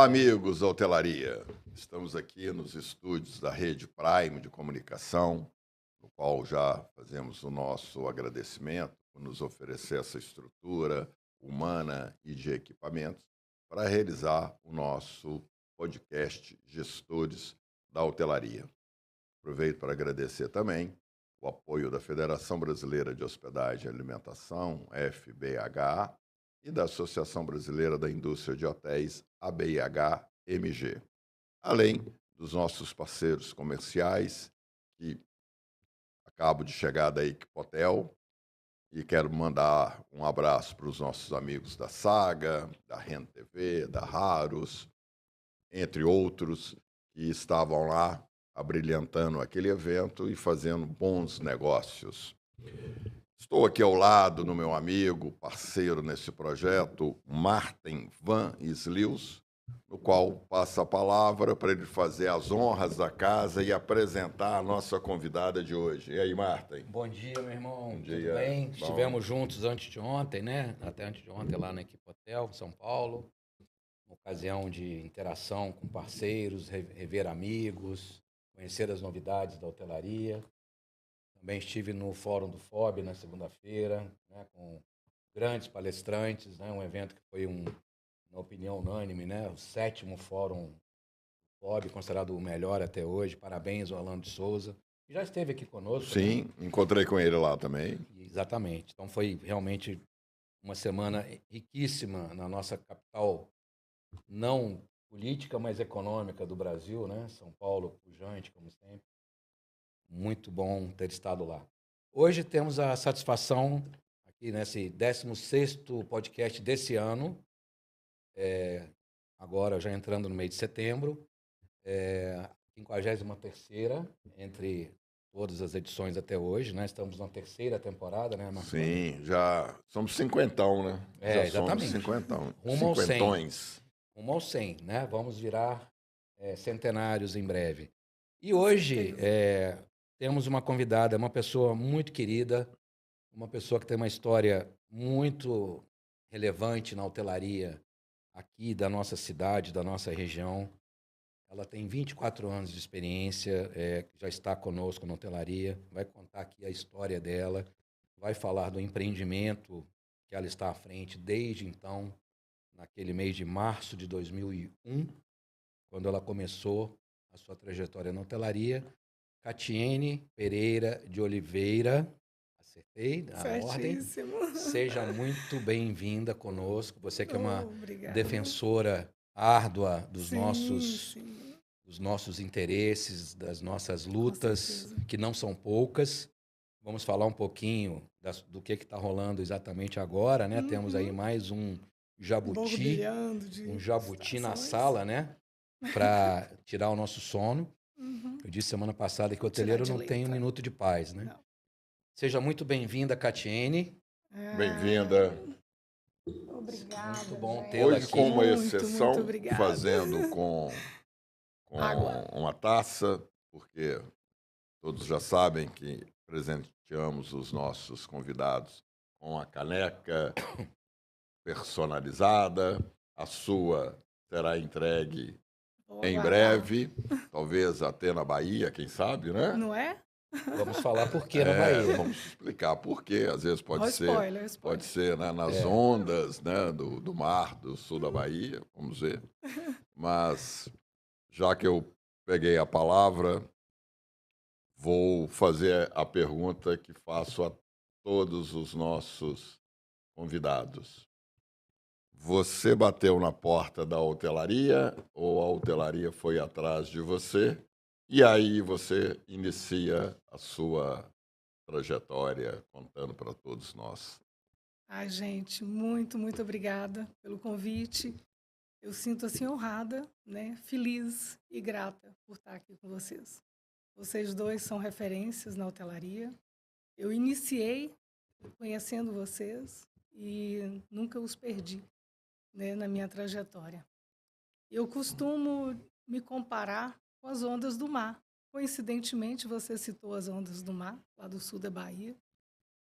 amigos da hotelaria. Estamos aqui nos estúdios da Rede Prime de Comunicação, no qual já fazemos o nosso agradecimento por nos oferecer essa estrutura humana e de equipamentos para realizar o nosso podcast Gestores da Hotelaria. Aproveito para agradecer também o apoio da Federação Brasileira de Hospedagem e Alimentação, FBH, e da Associação Brasileira da Indústria de Hotéis, ABIH-MG. Além dos nossos parceiros comerciais, que acabo de chegar da Equipotel, e quero mandar um abraço para os nossos amigos da Saga, da Renda TV, da Raros, entre outros, que estavam lá abrilhantando aquele evento e fazendo bons negócios. Estou aqui ao lado do meu amigo, parceiro nesse projeto, Martin Van Islius, no qual passo a palavra para ele fazer as honras da casa e apresentar a nossa convidada de hoje. E aí, Martin? Bom dia, meu irmão. Bom Tudo dia. bem? Bom. Estivemos juntos antes de ontem, né? Até antes de ontem lá na Equipotel, São Paulo. Uma ocasião de interação com parceiros, rever amigos, conhecer as novidades da hotelaria. Também estive no Fórum do FOB na segunda-feira, né, com grandes palestrantes, né, um evento que foi, na opinião unânime, né, o 7º Fórum do FOB, considerado o melhor até hoje. Parabéns, Orlando de Souza. Já esteve aqui conosco. Sim, né? Encontrei com ele lá também. Exatamente. Então foi realmente uma semana riquíssima na nossa capital, não política, mas econômica do Brasil, né? São Paulo, pujante, como sempre. Muito bom ter estado lá. Hoje temos a satisfação, aqui nesse 16º podcast desse ano, agora já entrando no mês de setembro, 53ª entre todas as edições até hoje, né? Estamos na 3ª temporada, né, Marcos? Sim, já somos cinquentão, né? Já exatamente. somos cinquentão. Rumo ao 100. Cinquentões. Rumo ao 100, né? Vamos virar centenários em breve. E hoje temos uma convidada, uma pessoa muito querida, uma pessoa que tem uma história muito relevante na hotelaria aqui da nossa cidade, da nossa região. Ela tem 24 anos de experiência, já está conosco na hotelaria, vai contar aqui a história dela, vai falar do empreendimento que ela está à frente desde então, naquele mês de março de 2001, quando ela começou a sua trajetória na hotelaria. Catiene Pereira de Oliveira, acertei a ordem? Seja muito bem-vinda conosco, você que é uma defensora árdua dos nossos interesses, das nossas lutas, que não são poucas. Vamos falar um pouquinho do que está rolando exatamente agora, né? Temos aí mais um jabuti na sala, né? Para tirar o nosso sono. Eu disse semana passada que o hoteleiro não tem um minuto de paz, né? Não. Seja muito bem-vinda, Catiene. Bem-vinda. Obrigada. Muito bom tê-la aqui. Hoje, com uma exceção, muito fazendo com uma taça, porque todos já sabem que presenteamos os nossos convidados com a caneca personalizada. A sua será entregue em breve, talvez até na Bahia, quem sabe, né? Não é? Vamos falar por que na Bahia. Vamos explicar por quê. Às vezes pode ser, spoiler. Pode ser, né, nas ondas, né, do mar do sul da Bahia, vamos ver. Mas, já que eu peguei a palavra, vou fazer a pergunta que faço a todos os nossos convidados. Você bateu na porta da hotelaria ou a hotelaria foi atrás de você? E aí você inicia a sua trajetória contando para todos nós. Ai, gente, muito obrigada pelo convite. Eu sinto assim honrada, né? Feliz e grata por estar aqui com vocês. Vocês dois são referências na hotelaria. Eu iniciei conhecendo vocês e nunca os perdi, né, na minha trajetória. Eu costumo me comparar com as ondas do mar. Coincidentemente, você citou as ondas do mar, lá do sul da Bahia.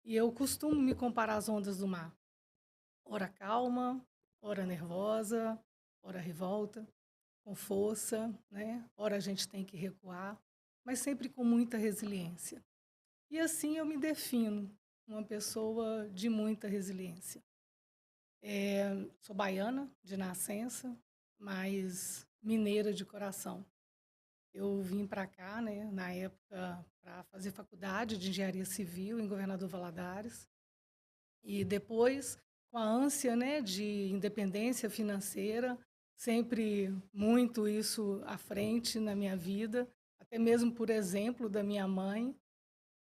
E eu costumo me comparar às ondas do mar. Ora calma, ora nervosa, ora revolta. com força, né? Ora a gente tem que recuar, mas sempre com muita resiliência. E assim eu me defino, uma pessoa de muita resiliência. Sou baiana de nascença, mas mineira de coração. Eu vim para cá, né, na época, para fazer faculdade de engenharia civil em Governador Valadares. E depois, com a ânsia, né, de independência financeira, sempre muito isso à frente na minha vida, até mesmo por exemplo da minha mãe,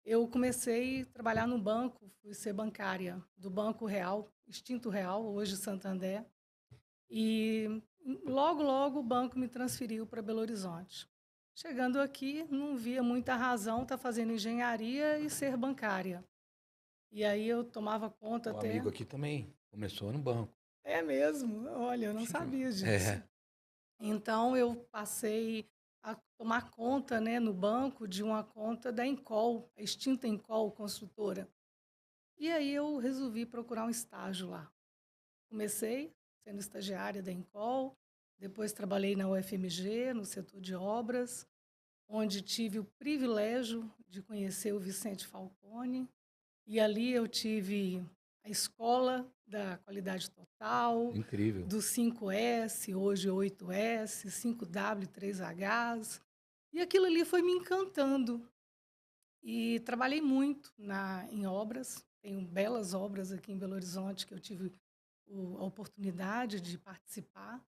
eu comecei a trabalhar no banco, fui ser bancária do Banco Real, extinto Real, hoje Santander. E logo, logo o banco me transferiu para Belo Horizonte. Chegando aqui, não via muita razão estar fazendo engenharia e ser bancária. E aí eu tomava conta O até. amigo aqui também começou no banco. É mesmo, olha, eu não sabia disso. É, Então eu passei a tomar conta, né, no banco de uma conta da Encol, a extinta Encol construtora. E aí eu resolvi procurar um estágio lá. Comecei sendo estagiária da Encol, depois trabalhei na UFMG, no setor de obras, onde tive o privilégio de conhecer o Vicente Falcone. E ali eu tive a escola da qualidade total, incrível. do 5S, hoje 8S, 5W, 3Hs. E aquilo ali foi me encantando. E trabalhei muito em obras. Tenho belas obras aqui em Belo Horizonte que eu tive a oportunidade de participar.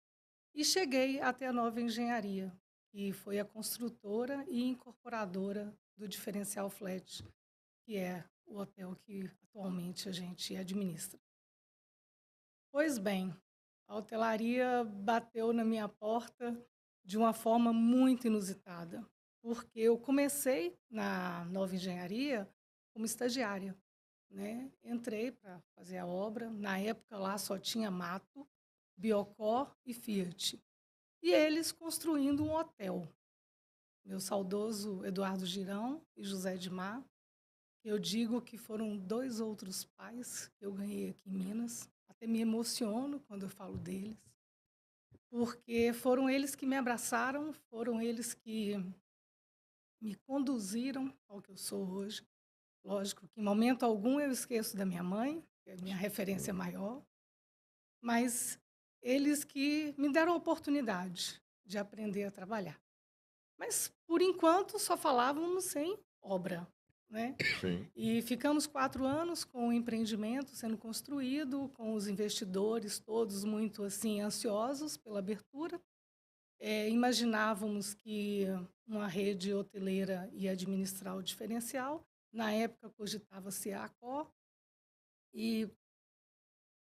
E cheguei até a Nova Engenharia, que foi a construtora e incorporadora do Diferencial Flat, que é o hotel que atualmente a gente administra. Pois bem, a hotelaria bateu na minha porta de uma forma muito inusitada, porque eu comecei na Nova Engenharia como estagiária, né? Entrei para fazer a obra, na época lá só tinha mato, Biocor e Fiat. E eles construindo um hotel. Meu saudoso Eduardo Girão e José Edmar. Eu digo que foram 2 outros pais que eu ganhei aqui em Minas. Até me emociono quando eu falo deles, porque foram eles que me abraçaram, foram eles que me conduziram ao que eu sou hoje. Lógico que em momento algum eu esqueço da minha mãe, que é a minha referência maior, mas eles que me deram a oportunidade de aprender a trabalhar. Mas, por enquanto, só falávamos em obra, né? Sim. E ficamos 4 anos com o empreendimento sendo construído, com os investidores todos muito assim ansiosos pela abertura. Imaginávamos que uma rede hoteleira ia administrar o diferencial. Na época cogitava-se a Accor e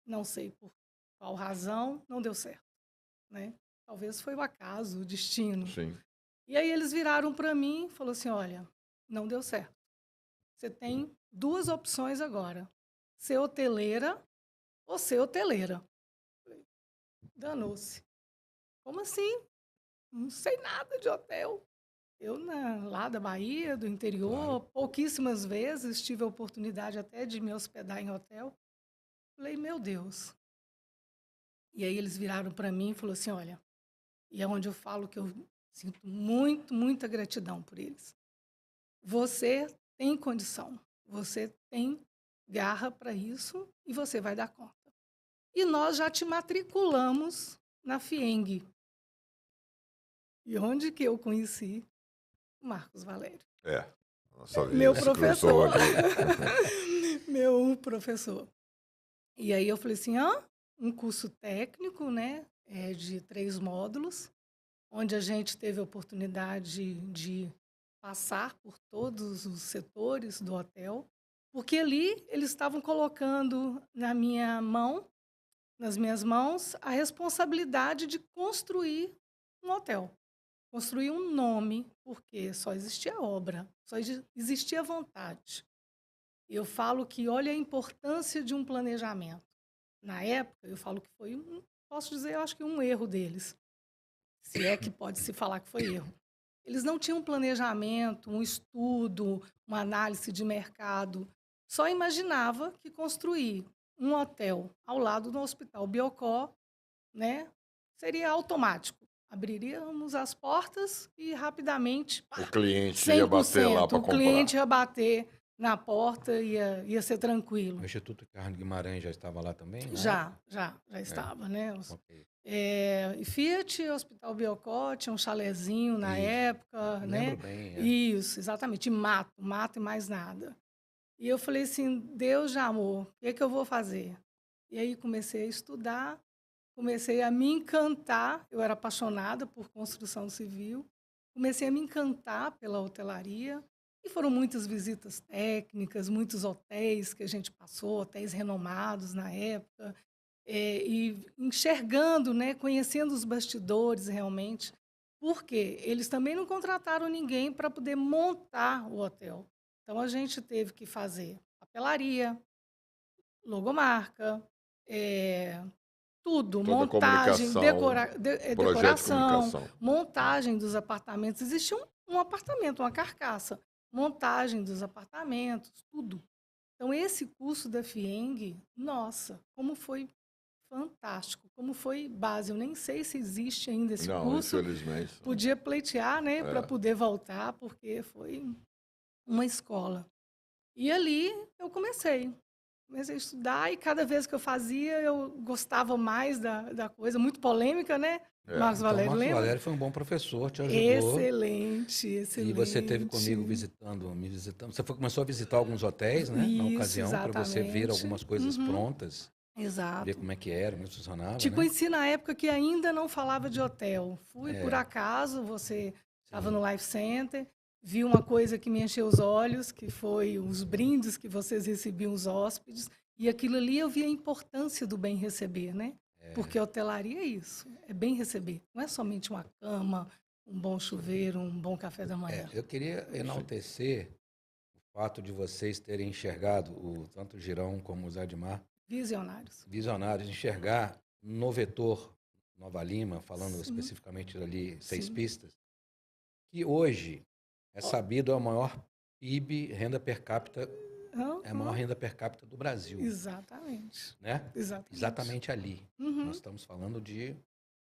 não sei por qual razão não deu certo, né? Talvez foi o acaso, o destino. Sim. E aí eles viraram para mim e falaram assim, olha, não deu certo. Você tem 2 opções agora, ser hoteleira ou ser hoteleira. Falei, danou-se. Como assim? Não sei nada de hotel. Eu, lá da Bahia, do interior, Claro. pouquíssimas vezes tive a oportunidade até de me hospedar em hotel. Falei, meu Deus. E aí eles viraram para mim e falaram assim, olha, e é onde eu falo que eu sinto muita gratidão por eles. Você tem condição, você tem garra para isso e você vai dar conta. E nós já te matriculamos na FIENG. E onde que eu conheci o Marcos Valério? Nossa Meu vida se cruzou professor. aqui. Meu professor. E aí eu falei assim, um curso técnico, né, de 3 módulos, onde a gente teve a oportunidade de passar por todos os setores do hotel, porque ali eles estavam colocando nas minhas mãos, a responsabilidade de construir um hotel, construir um nome, porque só existia obra, só existia vontade. Eu falo que olha a importância de um planejamento. Na época, eu falo que foi, posso dizer, eu acho que um erro deles, se é que pode se falar que foi erro. Eles não tinham um planejamento, um estudo, uma análise de mercado. Só imaginava que construir um hotel ao lado do Hospital Biocor, né, seria automático. Abriríamos as portas e rapidamente, O pá, cliente ia bater lá 100%. para O cliente comprar. ia bater na porta, ia ser O tranquilo. Instituto Carne Guimarães já estava lá também, na Já época? estava, né? Ok. E Fiat, Hospital Biocó, tinha um chalezinho na Isso. época, Me né? lembro bem. Isso, exatamente. E mato e mais nada. E eu falei assim, Deus de amor, o que é que eu vou fazer? E aí comecei a estudar, comecei a me encantar, eu era apaixonada por construção civil, comecei a me encantar pela hotelaria, e foram muitas visitas técnicas, muitos hotéis que a gente passou, hotéis renomados na época, e enxergando, né, conhecendo os bastidores realmente, porque eles também não contrataram ninguém para poder montar o hotel. Então a gente teve que fazer papelaria, logomarca, eh, tudo, Toda a montagem, comunicação, projeto de decoração, comunicação. montagem dos apartamentos. Existia um apartamento, uma carcaça, montagem dos apartamentos, tudo. Então, esse curso da FIENG, nossa, como foi fantástico, como foi base. Eu nem sei se existe ainda esse Não, curso. infelizmente. Não. Podia pleitear, né, para É. poder voltar, porque foi uma escola. E ali eu comecei a estudar e cada vez que eu fazia, eu gostava mais da coisa, muito polêmica, né? É. Marcos Então, Valério, Marcos lembra? Valério foi um bom professor, te ajudou. Excelente, E você esteve excelente. comigo me visitando. Você começou a visitar alguns hotéis, né, na Isso, ocasião, para você ver exatamente. algumas coisas prontas, ver Exato. como é que era, como é que funcionava, Te né? conheci na época que ainda não falava de hotel. Fui por É, acaso, você estava sim. no Life Center, vi uma coisa que me encheu os olhos, que foi os brindes que vocês recebiam os hóspedes, e aquilo ali eu vi a importância do bem receber, né? Porque hotelaria é isso, é bem receber. Não é somente uma cama, um bom chuveiro, um bom café da manhã. Eu queria enaltecer o fato de vocês terem enxergado, tanto o Girão como o Zé Edmar, Visionários. visionários, enxergar no vetor Nova Lima, falando Sim, especificamente ali, Seis sim. Pistas, que hoje é sabido a maior PIB, renda per capita, é a maior Aham, renda per capita do Brasil, exatamente. né? Exatamente. Exatamente ali. Uhum. Nós estamos falando de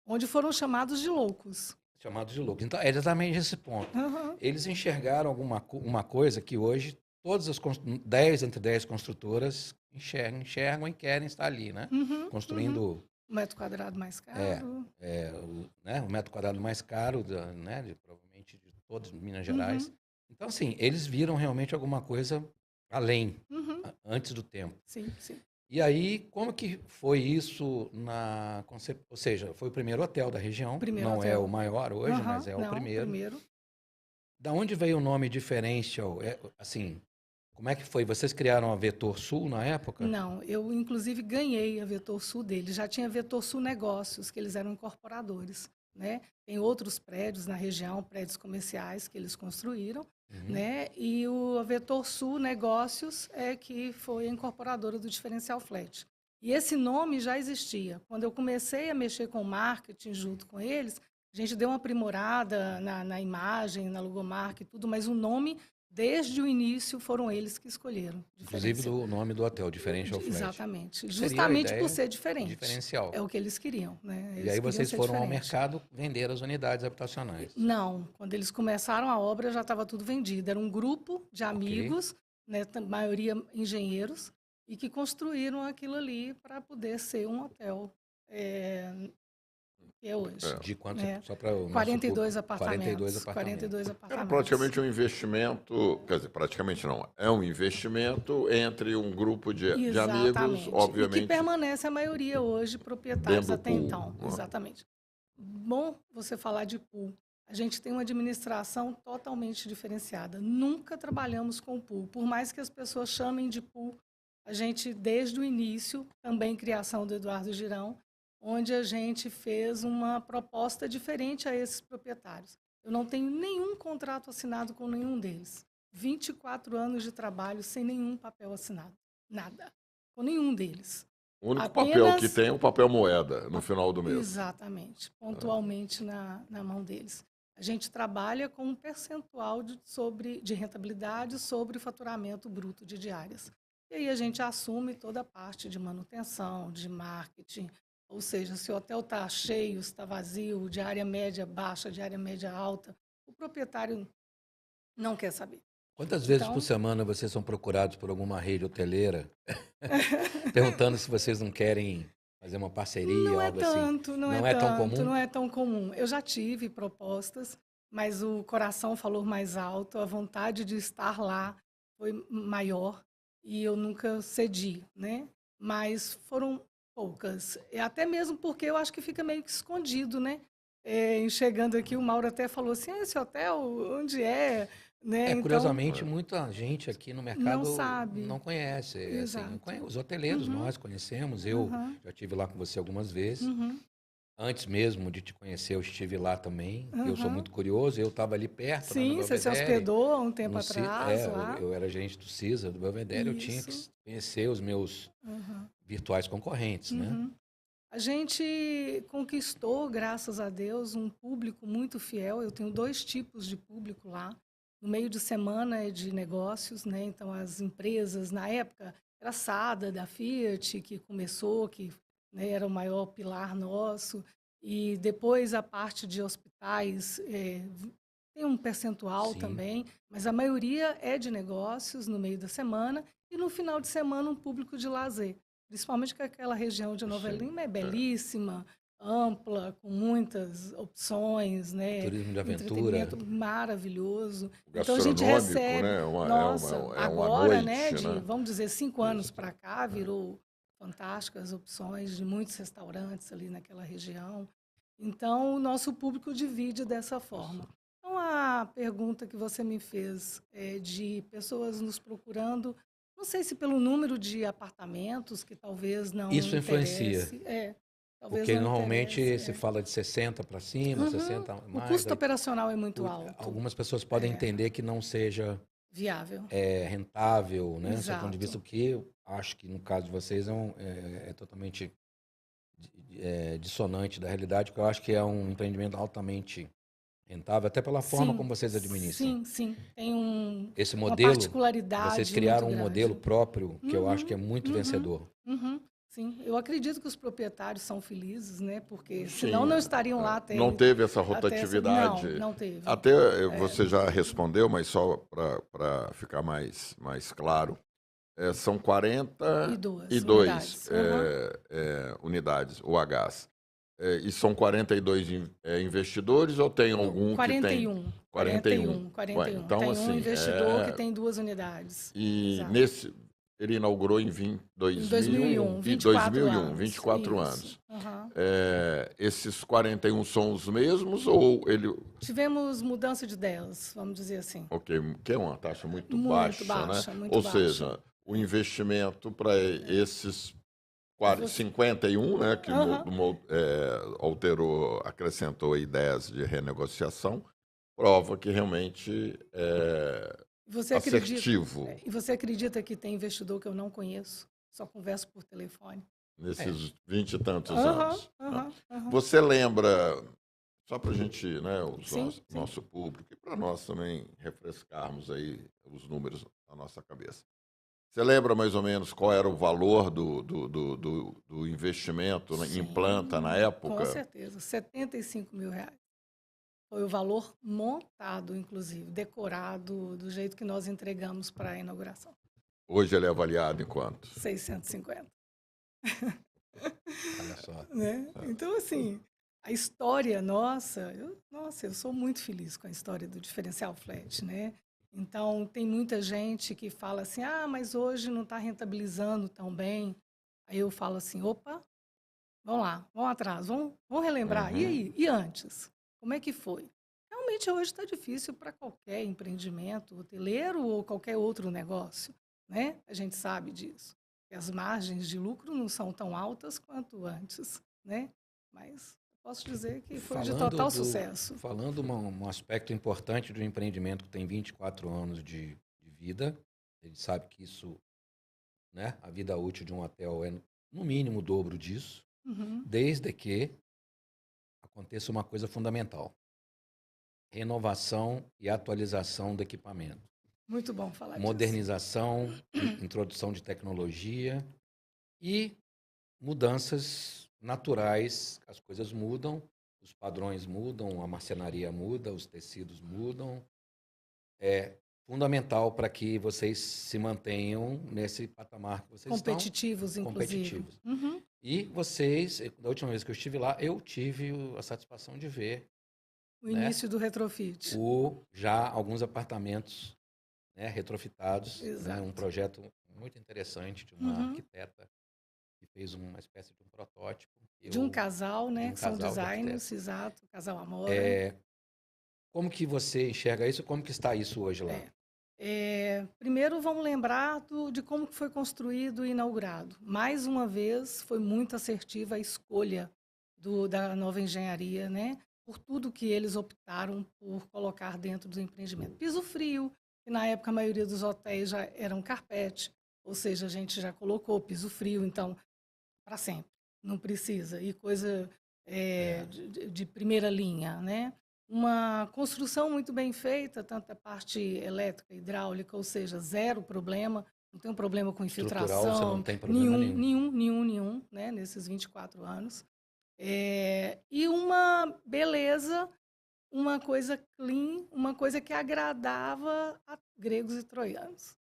Onde foram chamados de loucos. chamados de loucos. Então, é exatamente esse ponto. Aham. Eles enxergaram uma coisa que hoje todas as 10 entre 10 construtoras enxergam e querem estar ali, né? Uhum, Construindo Um metro quadrado mais caro. o metro quadrado mais caro, provavelmente de todas Minas Gerais. Então, assim, eles viram realmente alguma coisa além, antes do tempo. Sim, sim. E aí, como que foi isso ou seja, foi o primeiro hotel da região, Primeiro não é hotel. o maior hoje, Aham, mas é o não, primeiro. Da onde veio o nome Differential? Assim, como é que foi? Vocês criaram a Vetor Sul na época? Não, eu inclusive ganhei a Vetor Sul deles. Já tinha Vetor Sul Negócios, que eles eram incorporadores, né? Tem outros prédios na região, prédios comerciais que eles construíram, né? E a Vetor Sul Negócios é que foi a incorporadora do Diferencial Flat. E esse nome já existia. Quando eu comecei a mexer com marketing junto com eles, a gente deu uma aprimorada na imagem, na logomarca e tudo, mas o nome, desde o início, foram eles que escolheram. Inclusive do nome do hotel, Differential Flat. Exatamente. Que seria a Justamente por ideia ser diferente. diferencial. É o que eles queriam, né? E Eles aí queriam vocês ser foram ao diferente. mercado vender as unidades habitacionais. Não, quando eles começaram a obra já estava tudo vendido. Era um grupo de amigos, né, maioria engenheiros, e que construíram aquilo ali para poder ser um hotel que é hoje. De quanto? Né? Só para o 42 apartamentos. 42 apartamentos. 42 Era apartamentos. praticamente um investimento, quer dizer, praticamente não, é um investimento entre um grupo de amigos, Exatamente. obviamente. E que permanece a maioria hoje proprietários Dentro do até pool, então. né? Exatamente. Bom você falar de pool. A gente tem uma administração totalmente diferenciada. Nunca trabalhamos com pool. Por mais que as pessoas chamem de pool, a gente, desde o início, também criação do Eduardo Girão, onde a gente fez uma proposta diferente a esses proprietários. Eu não tenho nenhum contrato assinado com nenhum deles. 24 anos de trabalho sem nenhum papel assinado. Nada. Com nenhum deles. O único papel que tem é o papel moeda no final do mês. Exatamente. Pontualmente na mão deles. A gente trabalha com um percentual de rentabilidade sobre o faturamento bruto de diárias. E aí a gente assume toda a parte de manutenção, de marketing, Ou seja, se o hotel está cheio, se está vazio, de área média baixa, de área média alta, o proprietário não quer saber. Quantas vezes por Então, semana vocês são procurados por alguma rede hoteleira perguntando se vocês não querem fazer uma parceria não ou é algo assim? tanto, não é Não é tão tanto, comum? não é tão comum. Eu já tive propostas, mas o coração falou mais alto, a vontade de estar lá foi maior e eu nunca cedi, né? Mas foram poucas. E até mesmo porque eu acho que fica meio que escondido, né? Chegando aqui, o Mauro até falou assim: "Ah, esse hotel, onde é?" Né? Então, Curiosamente, muita gente aqui no não mercado sabe. não conhece. Assim, Exato. os hoteleiros Uhum, nós conhecemos. Eu uhum, já estive lá com você algumas vezes. uhum, Antes mesmo de te conhecer, eu estive lá também. Eu sou uhum. muito curioso. Eu estava ali perto, lá no Sim, você se Belvedere. hospedou há um tempo atrás Eu, lá. eu era gerente do CISA, do Belvedere. Eu tinha que Isso. conhecer os meus Uhum, virtuais concorrentes, né? uhum. A gente conquistou, graças a Deus, um público muito fiel. Eu tenho dois tipos de público lá. No meio de semana é de negócios, né? Então, as empresas, na época, era a SADA, da Fiat, que começou, que, né, era o maior pilar nosso. E depois a parte de hospitais tem um percentual Sim. também, mas a maioria é de negócios no meio da semana e no final de semana um público de lazer. Principalmente que aquela região de Nova Sim, Lima é é. belíssima, ampla, com muitas opções, né? Turismo de aventura. Entretenimento maravilhoso. O Então a gente gastronômico, recebe, né? nossa, É uma agora, né, noite, de, né? vamos dizer, 5 anos Isso. para cá, virou fantásticas opções de muitos restaurantes ali naquela região. Então, o nosso público divide dessa forma. Então, a pergunta que você me fez de pessoas nos procurando, não sei se pelo número de apartamentos, que talvez não Isso influencia. interesse, talvez Porque não normalmente interesse. se fala de 60 para cima, Uhum. 60 O mais. custo operacional é muito alto, Algumas pessoas podem entender que não seja viável. rentável, né? Do seu ponto de vista, Exato. o que eu acho que no caso de vocês é totalmente dissonante da realidade, porque eu acho que é um empreendimento altamente rentável, até pela forma Sim, como vocês administram. sim, sim. Tem Esse uma modelo, vocês particularidade muito criaram um modelo grande. próprio que eu acho que é Uhum, muito uhum, vencedor. uhum. Sim, eu acredito que os proprietários são felizes, né? Porque senão Sim, não estariam lá não até, teve essa até essa. Não, rotatividade. não teve. Até É, você já respondeu, mas só para ficar mais claro, são e 42 unidades. Uhum. unidades, UHs. E são 42 investidores ou tem No, algum que tem 41, 41? 41, Ué, 41. então, Tem um assim, investidor que tem 2 unidades. e Exato. nesse, ele inaugurou em Em 2001, 2001, 24 2001, anos. 24 Isso. anos. Uhum. Esses 41 são os mesmos ou ele... Tivemos mudança de 10, vamos dizer assim. Ok, que é uma taxa muito Muito baixa, né? baixa, muito Ou baixa. seja, o investimento para esses Você... 51, né, que Uhum. alterou, acrescentou aí 10 de renegociação, prova que realmente é Você acredita? assertivo E você acredita que tem investidor que eu não conheço? Só converso por telefone. É. nesses 20 e tantos Aham, anos, né? aham, aham. Você lembra, só para a gente, né, Sim, sim. nosso público e para nós também refrescarmos aí os números na nossa cabeça. Você lembra mais ou menos qual era o valor do investimento em planta na Sim, com época? certeza. R$ 75.000. Foi o valor montado, inclusive, decorado do jeito que nós entregamos para a inauguração. Hoje ele é avaliado em quanto? 650. Olha só. Né? Então, assim, a história nossa, eu sou muito feliz com a história do diferencial flat, né? Então, tem muita gente que fala assim, mas hoje não está rentabilizando tão bem. Aí eu falo assim, opa, vamos lá, vamos atrás, vamos relembrar. E Uhum. aí? E antes? Como é que foi? Realmente hoje está difícil para qualquer empreendimento hoteleiro ou qualquer outro negócio, né? A gente sabe disso. Que as margens de lucro não são tão altas quanto antes, né? Mas posso dizer que foi de total sucesso. Falando um aspecto importante do empreendimento que tem 24 anos de vida, ele sabe que isso, né, a vida útil de um hotel é no mínimo o dobro disso, Uhum. desde que aconteça uma coisa fundamental: renovação e atualização do equipamento. Muito bom falar disso. Modernização, introdução de tecnologia e mudanças naturais, as coisas mudam, os padrões mudam, a marcenaria muda, os tecidos mudam. É fundamental para que vocês se mantenham nesse patamar que vocês Competitivos, estão. inclusive. Competitivos. Uhum. E vocês, da última vez que eu estive lá, eu tive a satisfação de ver O início do retrofit. já alguns apartamentos, né, retrofitados, né, Exato. um projeto muito interessante de uma arquiteta que fez uma espécie de um protótipo. De um casal, né? um Que são casal de designers, arquitetos. exato. Casal Amora. Como que você enxerga isso? Como que está isso hoje lá? Primeiro, vamos lembrar de como que foi construído e inaugurado. Mais uma vez, foi muito assertiva a escolha da nova engenharia, né? Por tudo que eles optaram por colocar dentro do empreendimento. Piso frio, que na época a maioria dos hotéis já eram carpete, ou seja, a gente já colocou piso frio, então, para sempre, não precisa. E coisa de primeira linha, né? Uma construção muito bem feita, tanto a parte elétrica, hidráulica, ou seja, zero problema, não tem um problema com infiltração. Estrutural, você não tem problema nenhum, né, nesses 24 anos. E uma beleza, uma coisa clean, uma coisa que agradava a gregos e troianos.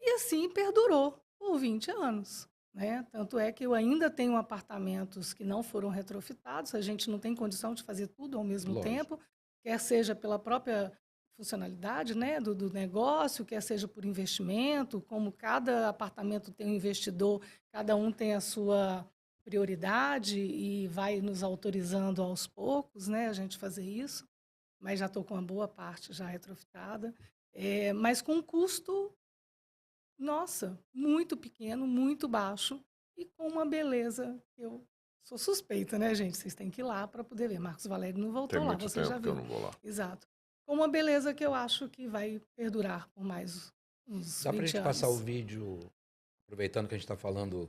E assim perdurou por 20 anos. Né? Tanto é que eu ainda tenho apartamentos que não foram retrofitados, a gente não tem condição de fazer tudo ao mesmo tempo, quer seja pela própria funcionalidade, né, do negócio, quer seja por investimento, como cada apartamento tem um investidor, cada um tem a sua prioridade e vai nos autorizando aos poucos, né, a gente fazer isso, mas já estou com uma boa parte já retrofitada, mas com um custo, nossa, muito pequeno, muito baixo e com uma beleza que eu sou suspeita, né, gente? Vocês têm que ir lá para poder ver. Marcos Valério não voltou lá, você já viu. Eu não vou lá. Exato. Com uma beleza que eu acho que vai perdurar por mais uns 20 anos. Dá para a gente passar o vídeo, aproveitando que a gente está falando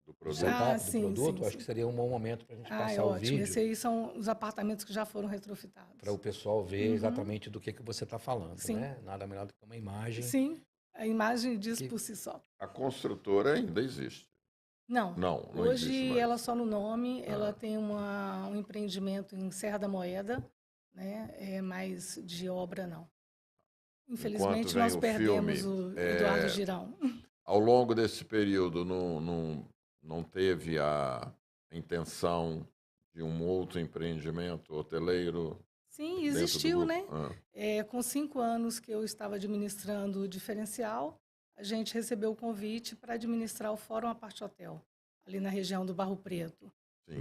do produto? Acho que seria um bom momento para a gente passar o vídeo. Esses aí são os apartamentos que já foram retrofitados. Para o pessoal ver exatamente do que você está falando, Sim. né? Nada melhor do que uma imagem. Sim, a imagem diz por si só. A construtora ainda existe. Não Hoje existe mais. Ela só no nome, ela tem um empreendimento em Serra da Moeda, né? Mas de obra não. Infelizmente nós perdemos o Eduardo Girão. Ao longo desse período não teve a intenção de um outro empreendimento hoteleiro? Sim, existiu, né? Com 5 anos que eu estava administrando o diferencial, a gente recebeu o convite para administrar o Fórum Apart Hotel, ali na região do Barro Preto.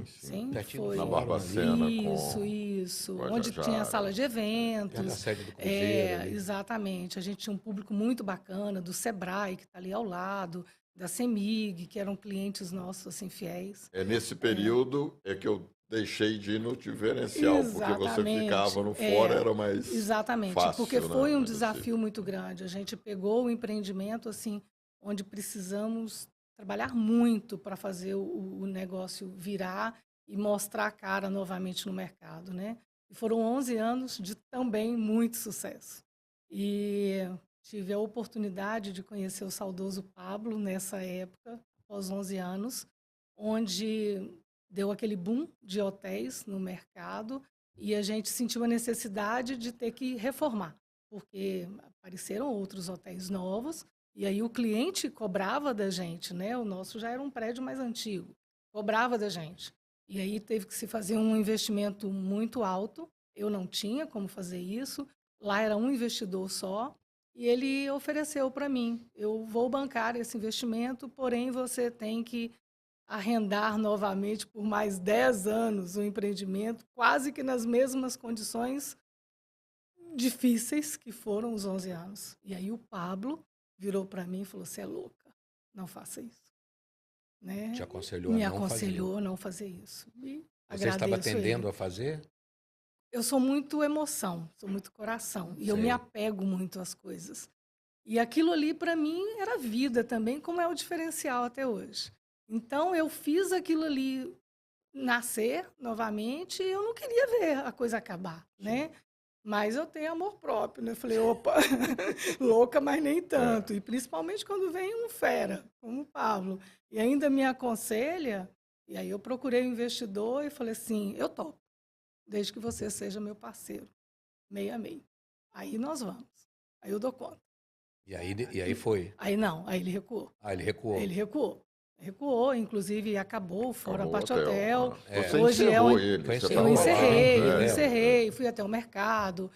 Sim. Foi. Na Barbacena. Isso. Onde tinha a sala de eventos. A sede do Cruzeiro. Exatamente. A gente tinha um público muito bacana, do Sebrae, que está ali ao lado, da CEMIG, que eram clientes nossos, assim, fiéis. Nesse período que eu deixei de ir no diferencial, porque você ficava no fora, era mais fácil. Porque foi um desafio muito grande. A gente pegou o empreendimento, assim, onde precisamos trabalhar muito para fazer o negócio virar e mostrar a cara novamente no mercado, né? E foram 11 anos de também muito sucesso. E tive a oportunidade de conhecer o saudoso Pablo nessa época, após 11 anos, onde deu aquele boom de hotéis no mercado e a gente sentiu a necessidade de ter que reformar, porque apareceram outros hotéis novos e aí o cliente cobrava da gente, né? O nosso já era um prédio mais antigo, cobrava da gente. E aí teve que se fazer um investimento muito alto, eu não tinha como fazer isso, lá era um investidor só, e ele ofereceu para mim, eu vou bancar esse investimento, porém você tem que arrendar novamente por mais 10 anos o empreendimento, quase que nas mesmas condições difíceis que foram os 11 anos. E aí o Pablo virou para mim e falou, você é louca, não faça isso. Né? Te aconselhou Me aconselhou a não fazer isso. Você estava tendendo a fazer? Eu sou muito emoção, sou muito coração. E eu me apego muito às coisas. E aquilo ali, para mim, era vida também, como é o diferencial até hoje. Então, eu fiz aquilo ali nascer novamente e eu não queria ver a coisa acabar, né? Mas eu tenho amor próprio, né? Eu falei, opa, louca, mas nem tanto. E principalmente quando vem um fera, como o Pablo, e ainda me aconselha, E aí eu procurei um investidor e falei assim, eu topo, desde que você seja meu parceiro, meio a meio. Aí nós vamos, aí eu dou conta. E aí foi. Aí não, aí ele recuou. Ah, ele recuou. Aí ele recuou, inclusive acabou o Fórum Parte Hotel. Você Hoje encerrou ele. Eu encerrei, fui até o mercado,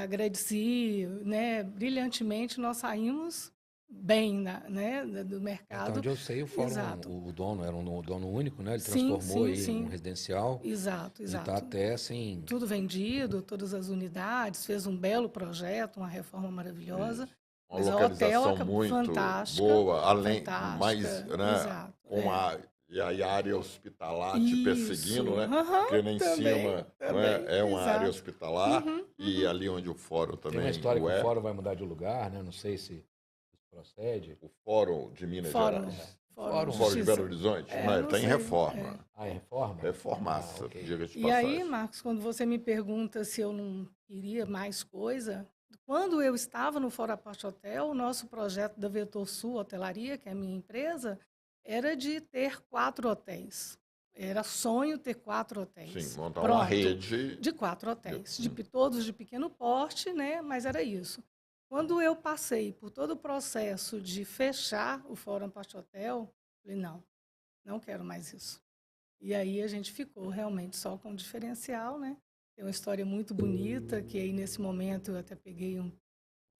agradeci, né, brilhantemente, nós saímos bem, né, do mercado. Então, onde eu sei, o Fórum, Exato. o dono era um dono único, né? Ele Sim, transformou sim, aí sim. um residencial. Exato, E exato. tá até assim. Tudo vendido, todas as unidades, fez um belo projeto, uma reforma maravilhosa. Isso. Uma Mas localização o hotel muito fantástica, boa, além, fantástica, mais, né, exato, com a área hospitalar te perseguindo, né? Porque lá em cima é uma área hospitalar e ali onde o fórum também tem uma história que o fórum vai mudar de lugar, né? Não sei se procede. O fórum de Minas Gerais. Fórum de Belo Horizonte? Não, está em reforma. Ah, é reforma? Reformaça, okay. diga-se de E passagem. aí, Marcos, quando você me pergunta se eu não queria mais coisa, quando eu estava no Fórum Parte Hotel, o nosso projeto da Vetor Sul Hotelaria, que é a minha empresa, era de ter 4 hotéis. Era sonho ter 4 hotéis. Sim, montar uma rede de 4 hotéis, todos de pequeno porte, né? Mas era isso. Quando eu passei por todo o processo de fechar o Fórum Parte Hotel, falei, não quero mais isso. E aí a gente ficou realmente só com o diferencial, né? Tem uma história muito bonita, que aí nesse momento eu até peguei um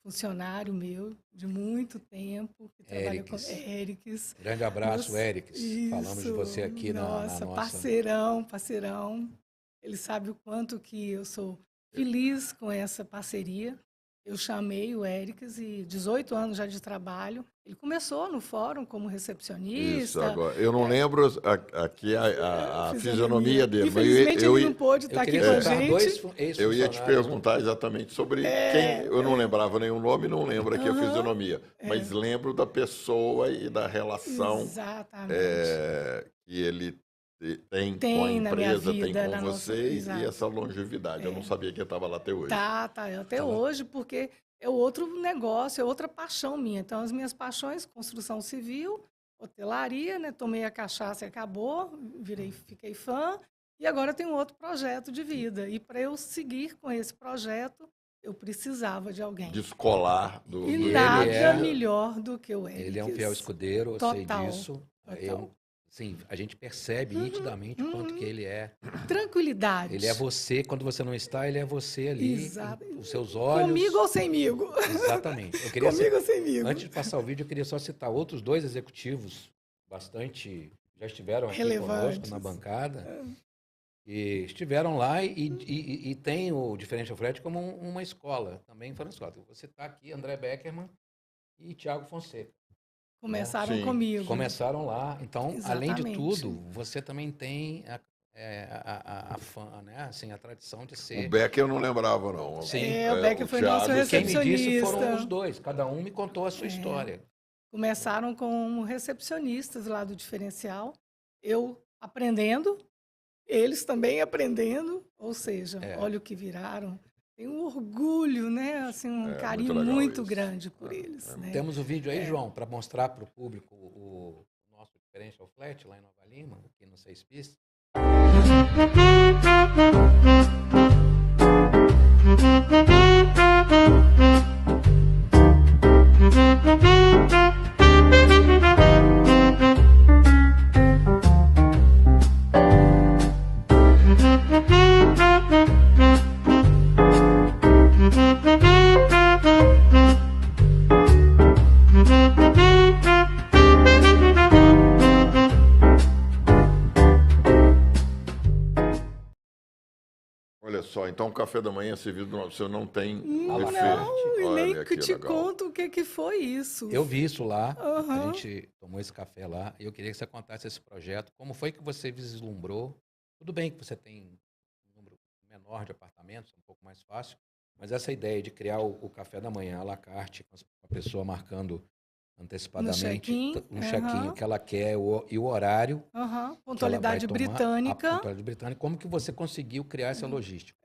funcionário meu de muito tempo, que trabalha com Éricles. Grande abraço, Éricles. Falamos de você aqui na nossa... Parceirão. Ele sabe o quanto que eu sou feliz com essa parceria. Eu chamei o Éricles e 18 anos já de trabalho. Ele começou no fórum como recepcionista. Isso, agora. Eu não lembro aqui a fisionomia dele. Infelizmente ele não pôde estar aqui com a gente. Eu ia te perguntar exatamente sobre quem. Eu não lembrava nenhum nome, não lembro aqui a fisionomia. Mas lembro da pessoa e da relação que ele tem com a empresa, tem com vocês e essa longevidade. Eu não sabia que ele estava lá até hoje. Até hoje, porque é outro negócio, é outra paixão minha. Então, as minhas paixões, construção civil, hotelaria, né? Tomei a cachaça e acabou, fiquei fã, e agora tenho outro projeto de vida. E para eu seguir com esse projeto, eu precisava de alguém. Descolar do... E nada melhor do que o Éricles. Ele é um fiel escudeiro, eu sei disso. Sim, a gente percebe nitidamente o quanto que ele é. Tranquilidade. Ele é você, quando você não está, ele é você ali. Exato. Os seus olhos. Comigo ou semigo. Exatamente. Comigo ou semigo. Antes de passar o vídeo, eu queria só citar outros 2 executivos já estiveram aqui conosco na bancada. E estiveram lá e tem o Differential Flat como uma escola. Também foram escola. Você está aqui, André Beckerman e Thiago Fonseca. Começaram comigo. Começaram lá. Então, além de tudo, você também tem a fã, né? Assim, a tradição de ser... O Becker eu não lembrava, não. Sim. O Becker foi nosso recepcionista. Quem me disse foram os 2. Cada um me contou a sua história. Começaram como recepcionistas lá do Diferencial. Eu aprendendo, eles também aprendendo. Ou seja, olha o que viraram. Tem um orgulho, né? Assim, um carinho muito grande por eles. Né? Temos o vídeo aí, João, para mostrar para o público o nosso Differential Flat lá em Nova Lima, aqui no 6 Pistas. Olha só, então o café da manhã servido no seu não tem buffet. Não, nem que te conto o que foi isso. Eu vi isso lá, a gente tomou esse café lá, e eu queria que você contasse esse projeto, como foi que você vislumbrou. Tudo bem que você tem um número menor de apartamentos, um pouco mais fácil, mas essa ideia de criar o café da manhã à la carte, com a pessoa marcando antecipadamente um check-in que ela quer e o horário. Pontualidade britânica. A pontualidade britânica. Como que você conseguiu criar essa logística?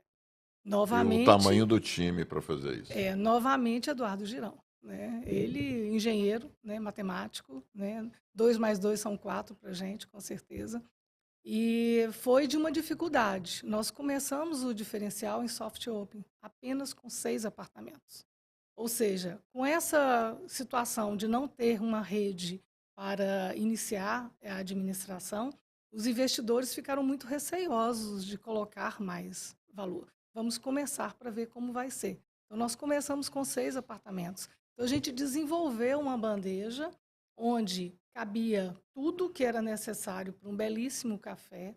Novamente. E o tamanho do time para fazer isso? Novamente, Eduardo Girão. Né? Ele, engenheiro, né? Matemático. Né? 2 mais 2 são 4 para a gente, com certeza. E foi de uma dificuldade. Nós começamos o diferencial em soft open, apenas com 6 apartamentos. Ou seja, com essa situação de não ter uma rede para iniciar a administração, os investidores ficaram muito receosos de colocar mais valor. Vamos começar para ver como vai ser. Então, nós começamos com 6 apartamentos. Então, a gente desenvolveu uma bandeja onde cabia tudo que era necessário para um belíssimo café.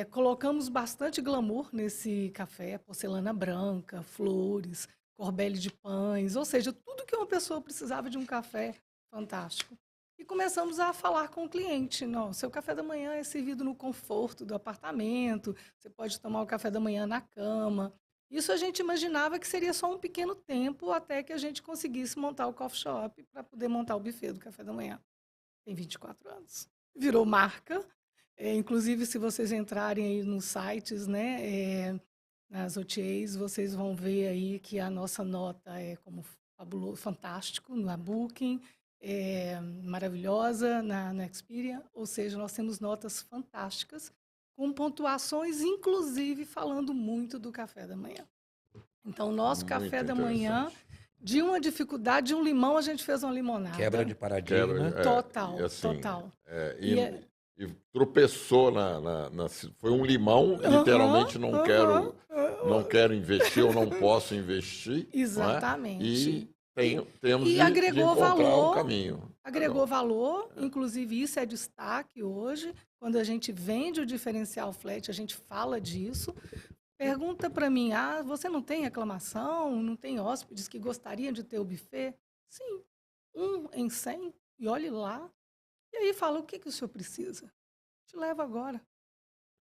Colocamos bastante glamour nesse café, porcelana branca, flores, corbelle de pães, ou seja, tudo que uma pessoa precisava de um café fantástico. E começamos a falar com o cliente. Não, seu café da manhã é servido no conforto do apartamento, você pode tomar o café da manhã na cama. Isso a gente imaginava que seria só um pequeno tempo até que a gente conseguisse montar o coffee shop para poder montar o buffet do café da manhã. Tem 24 anos. Virou marca. Inclusive, se vocês entrarem aí nos sites, né, nas OTAs, vocês vão ver aí que a nossa nota é como fabuloso, fantástico, na Booking, maravilhosa na Expedia. Ou seja, nós temos notas fantásticas, com pontuações, inclusive, falando muito do café da manhã. Então, nosso café da manhã, de uma dificuldade, de um limão, a gente fez uma limonada. Quebra de paradigma. Total, e assim, total. E tropeçou foi um limão, literalmente não quero investir, eu não posso investir. Exatamente. Não é? Temos de agregou encontrar valor, um caminho. Agregou valor, inclusive isso é destaque hoje. Quando a gente vende o diferencial flat, a gente fala disso. Pergunta para mim, você não tem reclamação, não tem hóspedes que gostariam de ter o buffet? Sim, 1 em 100, e olhe lá. E aí fala, o que o senhor precisa? Te levo agora.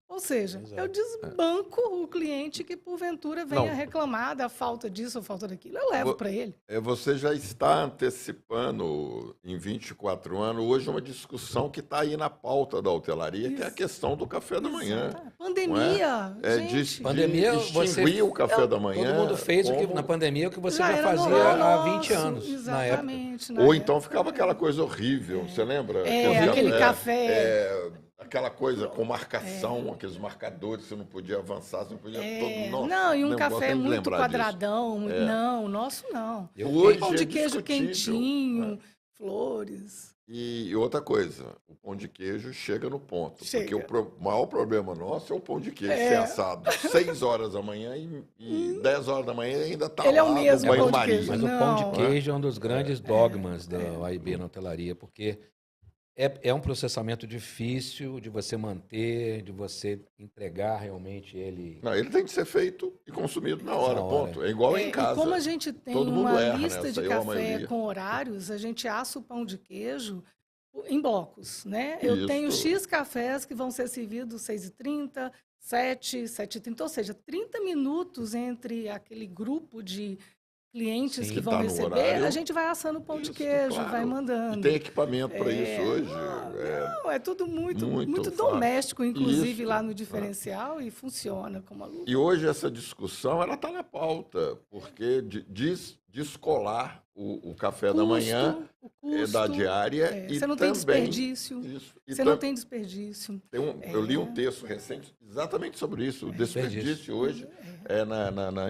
Ou seja, eu desbanco o cliente que, porventura, venha reclamar da falta disso ou falta daquilo. Eu levo para ele. Você já está antecipando, em 24 anos, hoje uma discussão que está aí na pauta da hotelaria, que é a questão do café da manhã. Pandemia, gente. Pandemia, distinguir o café da manhã. Todo mundo fez na pandemia o que você já fazia há 20 anos. Exatamente. Ou então ficava aquela coisa horrível, você lembra? Aquele café... Aquela coisa com marcação, aqueles marcadores, você não podia avançar, você não podia... e um café muito quadradão. Não, o nosso não. Hoje pão de queijo quentinho, flores. E outra coisa, o pão de queijo chega no ponto. Porque o maior problema nosso é o pão de queijo ser assado 6 horas da manhã e 10 horas da manhã ainda está lá é o mesmo no pão de queijo. Mas o pão de queijo é um dos grandes dogmas do AIB na hotelaria, porque... É um processamento difícil de você manter, de você entregar realmente ele... Não, ele tem que ser feito e consumido na hora, ponto. É igual em casa. E como a gente tem uma lista de café com horários, a gente assa o pão de queijo em blocos, né? Eu tenho X cafés que vão ser servidos 6h30, 7, 7h30, ou seja, 30 minutos entre aquele grupo de clientes que vão receber, horário, a gente vai assando pão de queijo, vai mandando. E tem equipamento para isso hoje. É tudo muito doméstico, inclusive lá no diferencial, e funciona como aluno. E hoje essa discussão ela está na pauta, porque descolar o café da manhã da diária e você não também, tem desperdício. Você não tem desperdício. Eu li um texto recente exatamente sobre isso. O desperdício hoje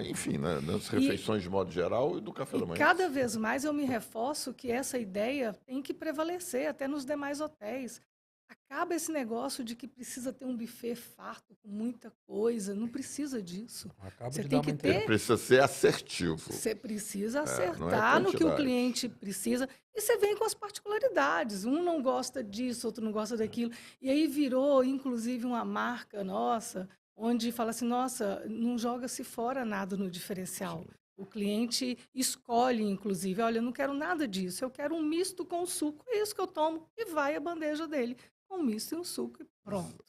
enfim, nas refeições de modo geral e do café da manhã. Cada vez mais eu me reforço que essa ideia tem que prevalecer até nos demais hotéis. Acaba esse negócio de que precisa ter um buffet farto com muita coisa. Não precisa disso. Você tem que ter... precisa ser assertivo. Você precisa acertar no que o cliente precisa. E você vem com as particularidades. Um não gosta disso, outro não gosta daquilo. E aí virou, inclusive, uma marca nossa, onde fala assim, nossa, não joga-se fora nada no diferencial. O cliente escolhe, inclusive, olha, eu não quero nada disso, eu quero um misto com suco, é isso que eu tomo, e vai a bandeja dele. Um misto e um suco e pronto.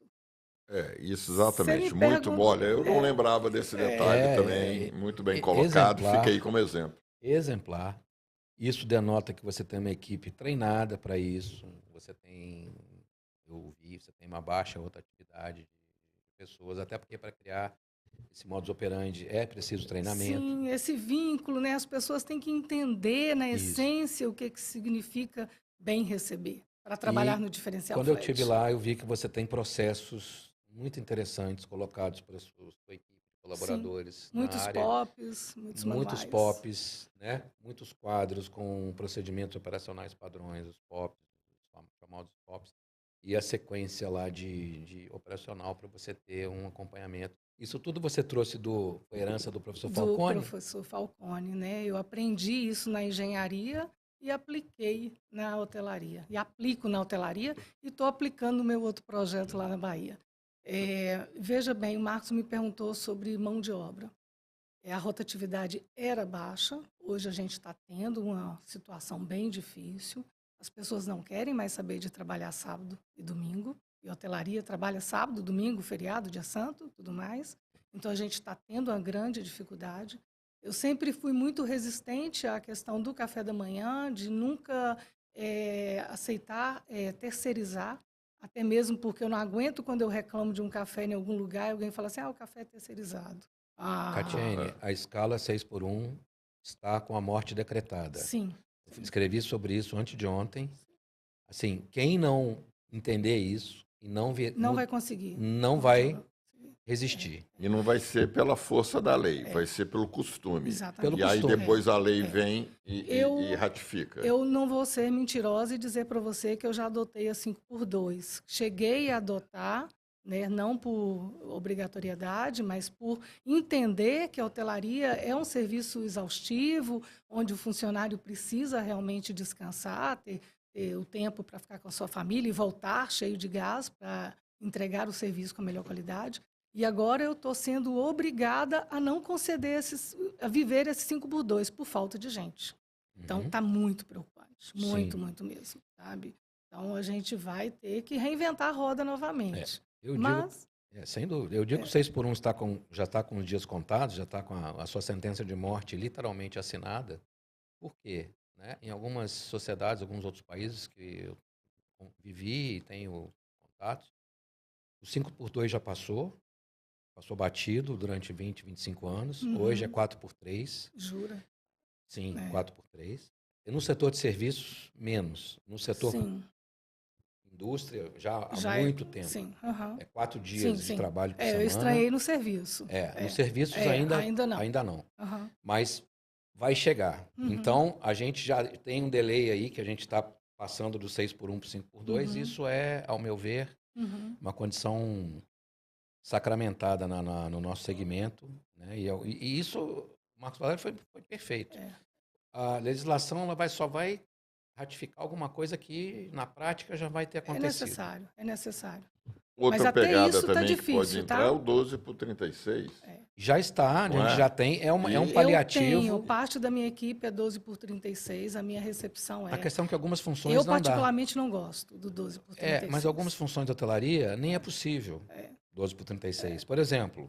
Isso exatamente, muito bom. Olha, eu não lembrava desse detalhe também, muito bem colocado, fica aí como exemplo. Exemplar. Isso denota que você tem uma equipe treinada para isso, você tem uma baixa rotatividade de pessoas, até porque para criar esse modus operandi é preciso treinamento. Sim, esse vínculo, né? As pessoas têm que entender na essência o que significa bem receber. para trabalhar no diferencial Quando eu flat. estive lá, eu vi que você tem processos muito interessantes colocados para a sua equipe de colaboradores na Muitos área. POPs, muitos Muitos manuais. POPs, né? Muitos quadros com procedimentos operacionais padrões, os POPs, os famosos POPs, e a sequência lá de operacional para você ter um acompanhamento. Isso tudo você trouxe foi herança do professor Falcone? Do professor Falcone, né? Eu aprendi isso na engenharia e apliquei na hotelaria. E aplico na hotelaria e estou aplicando no meu outro projeto lá na Bahia. Veja bem, o Marcos me perguntou sobre mão de obra. A rotatividade era baixa, hoje a gente está tendo uma situação bem difícil. As pessoas não querem mais saber de trabalhar sábado e domingo. E a hotelaria trabalha sábado, domingo, feriado, dia santo, tudo mais. Então, a gente está tendo uma grande dificuldade. Eu sempre fui muito resistente à questão do café da manhã, de nunca aceitar terceirizar, até mesmo porque eu não aguento quando eu reclamo de um café em algum lugar e alguém fala assim, o café é terceirizado. Catiene, a escala 6x1 está com a morte decretada. Sim. Eu escrevi sobre isso antes de ontem. Assim, quem não entender isso e não vai conseguir. Não vai resistir. E não vai ser pela força da lei, vai ser pelo costume. Exatamente. E aí depois a lei vem e ratifica. Eu não vou ser mentirosa e dizer para você que eu já adotei a 5x2. Cheguei a adotar, né, não por obrigatoriedade, mas por entender que a hotelaria é um serviço exaustivo, onde o funcionário precisa realmente descansar, ter o tempo para ficar com a sua família e voltar cheio de gás para entregar o serviço com a melhor qualidade. E agora eu estou sendo obrigada a não conceder a viver esse 5x2 por falta de gente. Então, está muito preocupante. Muito, muito mesmo, sabe? Então, a gente vai ter que reinventar a roda novamente. Sem dúvida. Eu digo que o 6x1 já está com os dias contados, já está com a sua sentença de morte literalmente assinada. Por quê? Né? Em algumas sociedades, alguns outros países que eu vivi e tenho contatos, o 5x2 já passou batido durante 20, 25 anos. Hoje é 4x3. Jura? Sim, 4x3. E no setor de serviços, menos. No setor indústria, já há muito tempo. Sim, É 4 dias de trabalho por semana. Eu estranhei no serviço. Nos serviços ainda não. Mas vai chegar. Então, a gente já tem um delay aí que a gente está passando do 6x1 para o 5x2. Isso é, ao meu ver, uma condição sacramentada no nosso segmento. Né? E isso, o Marcos Valério foi perfeito. A legislação só vai ratificar alguma coisa que, na prática, já vai ter acontecido. É necessário. Outra Mas pegada isso também difícil, que pode entrar é o 12x36. Já está, a gente já tem, é um paliativo. Parte da minha equipe é 12x36, a minha recepção é. A questão é que algumas funções eu não dá. particularmente não gosto do 12x36. Mas algumas funções de hotelaria nem é possível 12x36. Por exemplo,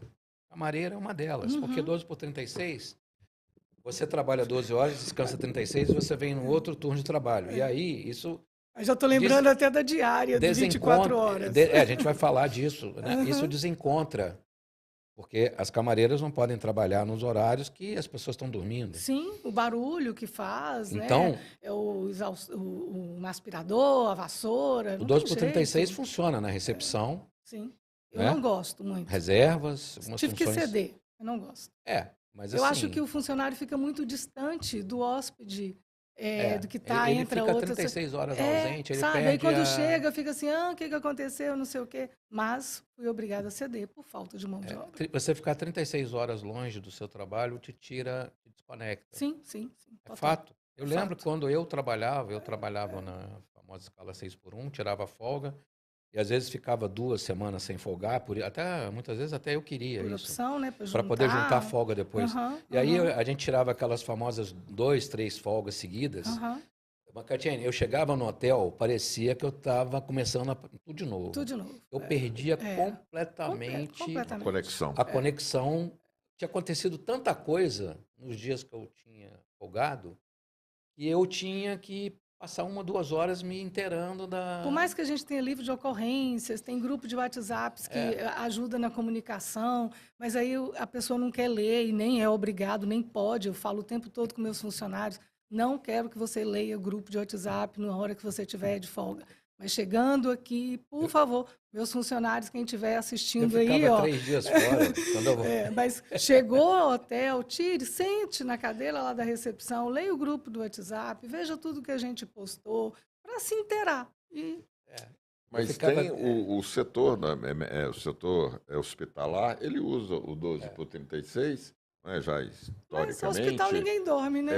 camareira é uma delas, porque 12x36, você trabalha 12 horas, descansa 36 e você vem no outro turno de trabalho. E aí, isso... Eu já estou lembrando até da diária, de 24 horas. A gente vai falar disso. Né? Isso desencontra, porque as camareiras não podem trabalhar nos horários que as pessoas estão dormindo. Sim, o barulho que faz, então, né? O aspirador, a vassoura. O 12x36 funciona na recepção. Sim, eu não gosto muito. Reservas, algumas Tive funções... que ceder, eu não gosto. Mas eu assim, acho que o funcionário fica muito distante do hóspede, do que está entre outras. Ele fica 36 horas ausente, ele sabe? perde Aí quando chega, fica assim, o que aconteceu, não sei o quê. Mas fui obrigada a ceder por falta de mão de obra. Você ficar 36 horas longe do seu trabalho te desconecta. Sim. É fato. Eu lembro quando eu trabalhava na famosa escala 6x1, tirava folga, e às vezes ficava 2 semanas sem folgar, muitas vezes até eu queria por isso. Opção, né? Para poder juntar folga depois. E aí a gente tirava aquelas famosas 2, 3 folgas seguidas. Mas, Catiene, eu chegava no hotel, parecia que eu estava começando tudo de novo. Eu perdia completamente a conexão. A conexão. Tinha acontecido tanta coisa nos dias que eu tinha folgado, que eu tinha que passar 1, 2 horas me inteirando da... Por mais que a gente tenha livro de ocorrências, tem grupo de WhatsApps que ajuda na comunicação, mas aí a pessoa não quer ler e nem é obrigado, nem pode. Eu falo o tempo todo com meus funcionários, não quero que você leia grupo de WhatsApp na hora que você tiver de folga. Mas chegando aqui, por favor, meus funcionários, quem estiver assistindo eu aí, ó. 3 dias fora. Quando eu... mas chegou ao hotel, tire, sente na cadeira lá da recepção, leia o grupo do WhatsApp, veja tudo que a gente postou, para se inteirar. Mas tem o setor, o setor hospitalar, ele usa o 12 por 36, né, já historicamente. Mas no hospital ninguém dorme, né?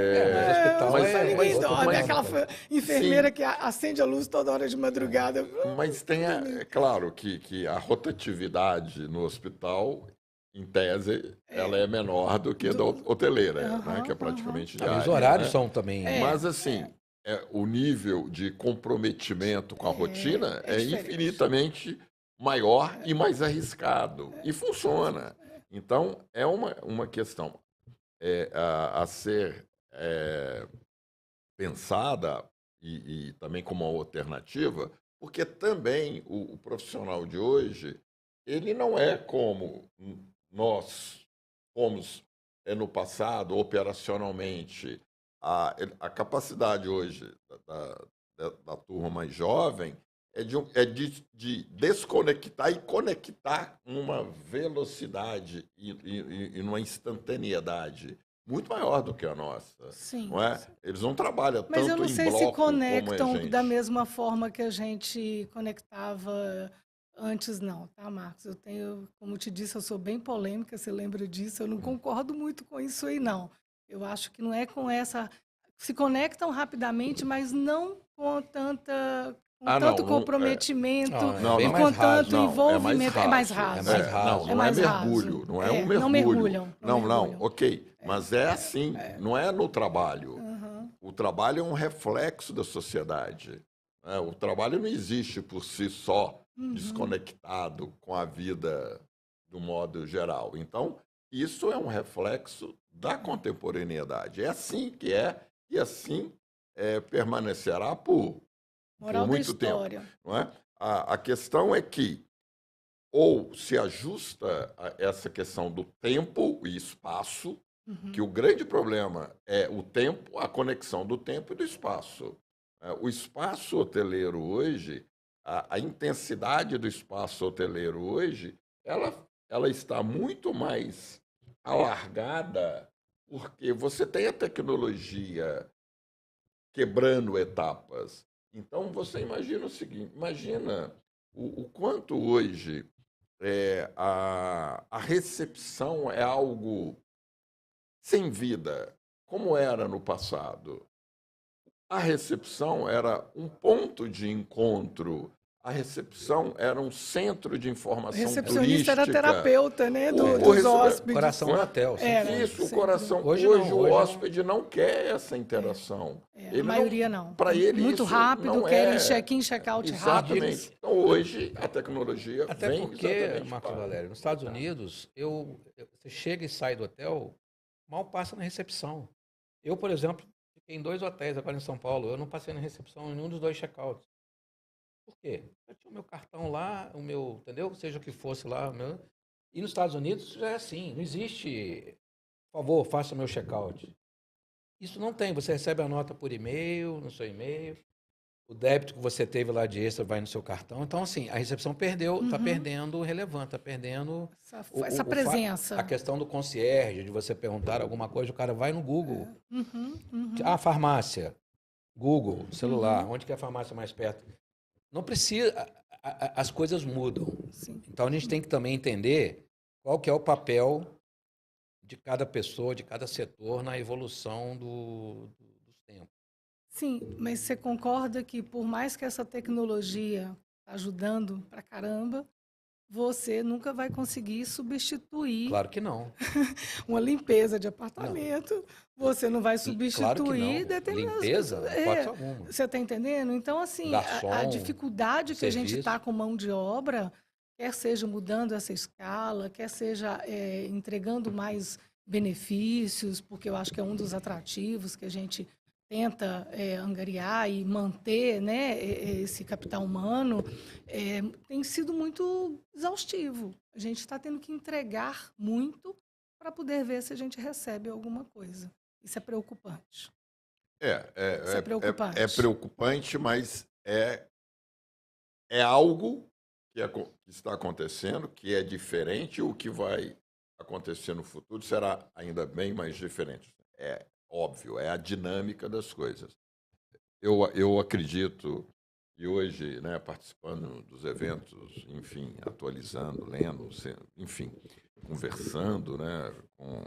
Ninguém dorme. Aquela enfermeira Sim. que acende a luz toda hora de madrugada. Mas tem, é claro, que a rotatividade no hospital, em tese, ela é menor do que a da hoteleira, né, que é praticamente diária. Os horários né? são também... Mas, assim, o nível de comprometimento com a rotina é infinitamente maior e mais arriscado. E funciona. Então, é uma questão a ser pensada e também como uma alternativa, porque também o profissional de hoje, ele não é como nós fomos no passado, operacionalmente. A capacidade hoje da turma mais jovem é de desconectar e conectar numa velocidade e numa instantaneidade muito maior do que a nossa. Sim. Não é? Eles não trabalham tanto em bloco. Mas eu não sei se conectam como da mesma forma que a gente conectava antes, não, tá, Marcos? Eu tenho, como te disse, eu sou bem polêmica, você lembra disso? Eu não concordo muito com isso aí, não. Eu acho que não é com essa... Se conectam rapidamente, mas não com tanto comprometimento e com tanto envolvimento. É mais raso. Não é mergulho, não é um mergulho. Não mergulham. Não, ok. Mas é assim, não é no trabalho. O trabalho é um reflexo da sociedade. O trabalho não existe por si só, desconectado com a vida do modo geral. Então, isso é um reflexo da contemporaneidade. É assim que é e assim permanecerá por muito tempo. Não é? A questão é que ou se ajusta a essa questão do tempo e espaço, que o grande problema é o tempo, a conexão do tempo e do espaço. O espaço hoteleiro hoje, a intensidade do espaço hoteleiro hoje, ela está muito mais alargada, porque você tem a tecnologia quebrando etapas. Então, você imagina o seguinte, imagina o quanto hoje a recepção é algo sem vida, como era no passado. A recepção era um ponto de encontro, a recepção era um centro de informação turística. O recepcionista era terapeuta, né, dos hóspedes. Coração do hotel. Isso, o coração. Hoje o hóspede não quer essa interação. A maioria não. Para ele muito isso rápido, querem check-in, check-out rápido. Exatamente. Então, hoje, a tecnologia Até vem porque, Marcos Valério, nos Estados Unidos, você chega e sai do hotel, mal passa na recepção. Eu, por exemplo, fiquei em 2 hotéis agora em São Paulo, eu não passei na recepção em nenhum dos 2 check-outs. Por quê? Eu tinha o meu cartão lá, o meu, entendeu? Seja o que fosse lá. E nos Estados Unidos já é assim, não existe, por favor, faça o meu check-out. Isso não tem, você recebe a nota por e-mail, no seu e-mail, o débito que você teve lá de extra vai no seu cartão. Então, assim, a recepção está perdendo relevância, está perdendo... Essa presença. A questão do concierge, de você perguntar alguma coisa, o cara vai no Google. Farmácia, Google, celular, onde que é a farmácia mais perto? Não precisa, as coisas mudam. Sim. Então, a gente tem que também entender qual que é o papel de cada pessoa, de cada setor na evolução dos tempos. Sim, mas você concorda que por mais que essa tecnologia está ajudando pra caramba, você nunca vai conseguir substituir... Claro que não. Uma limpeza de apartamento, não. Você não vai substituir... Claro que não. Limpeza? Pode ser alguma. Você está entendendo? Então, assim, a dificuldade que a gente está com mão de obra, quer seja mudando essa escala, quer seja entregando mais benefícios, porque eu acho que é um dos atrativos que a gente tenta angariar e manter, né, esse capital humano, tem sido muito exaustivo. A gente está tendo que entregar muito para poder ver se a gente recebe alguma coisa. Isso é preocupante. É preocupante, mas é é algo que está acontecendo, que é diferente, o que vai acontecer no futuro será ainda bem mais diferente. É óbvio, é a dinâmica das coisas. Eu acredito que hoje, né, participando dos eventos, enfim, atualizando, lendo, enfim, conversando, né,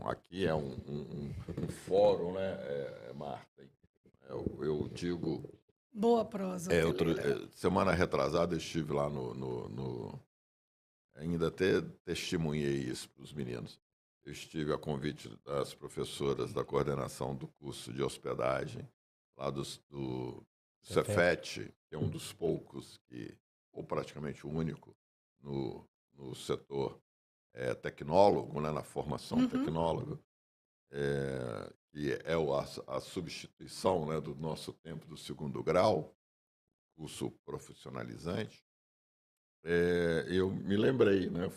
aqui é um fórum, né, Marta? Eu digo... Boa prosa. Semana retrasada eu estive lá ainda até testemunhei isso para os meninos. Eu estive a convite das professoras da coordenação do curso de hospedagem, lá do Cefet, que é um dos poucos, ou praticamente o único, no setor tecnólogo, né, na formação tecnóloga, que é a substituição, né, do nosso tempo do segundo grau, curso profissionalizante. Eu me lembrei, né,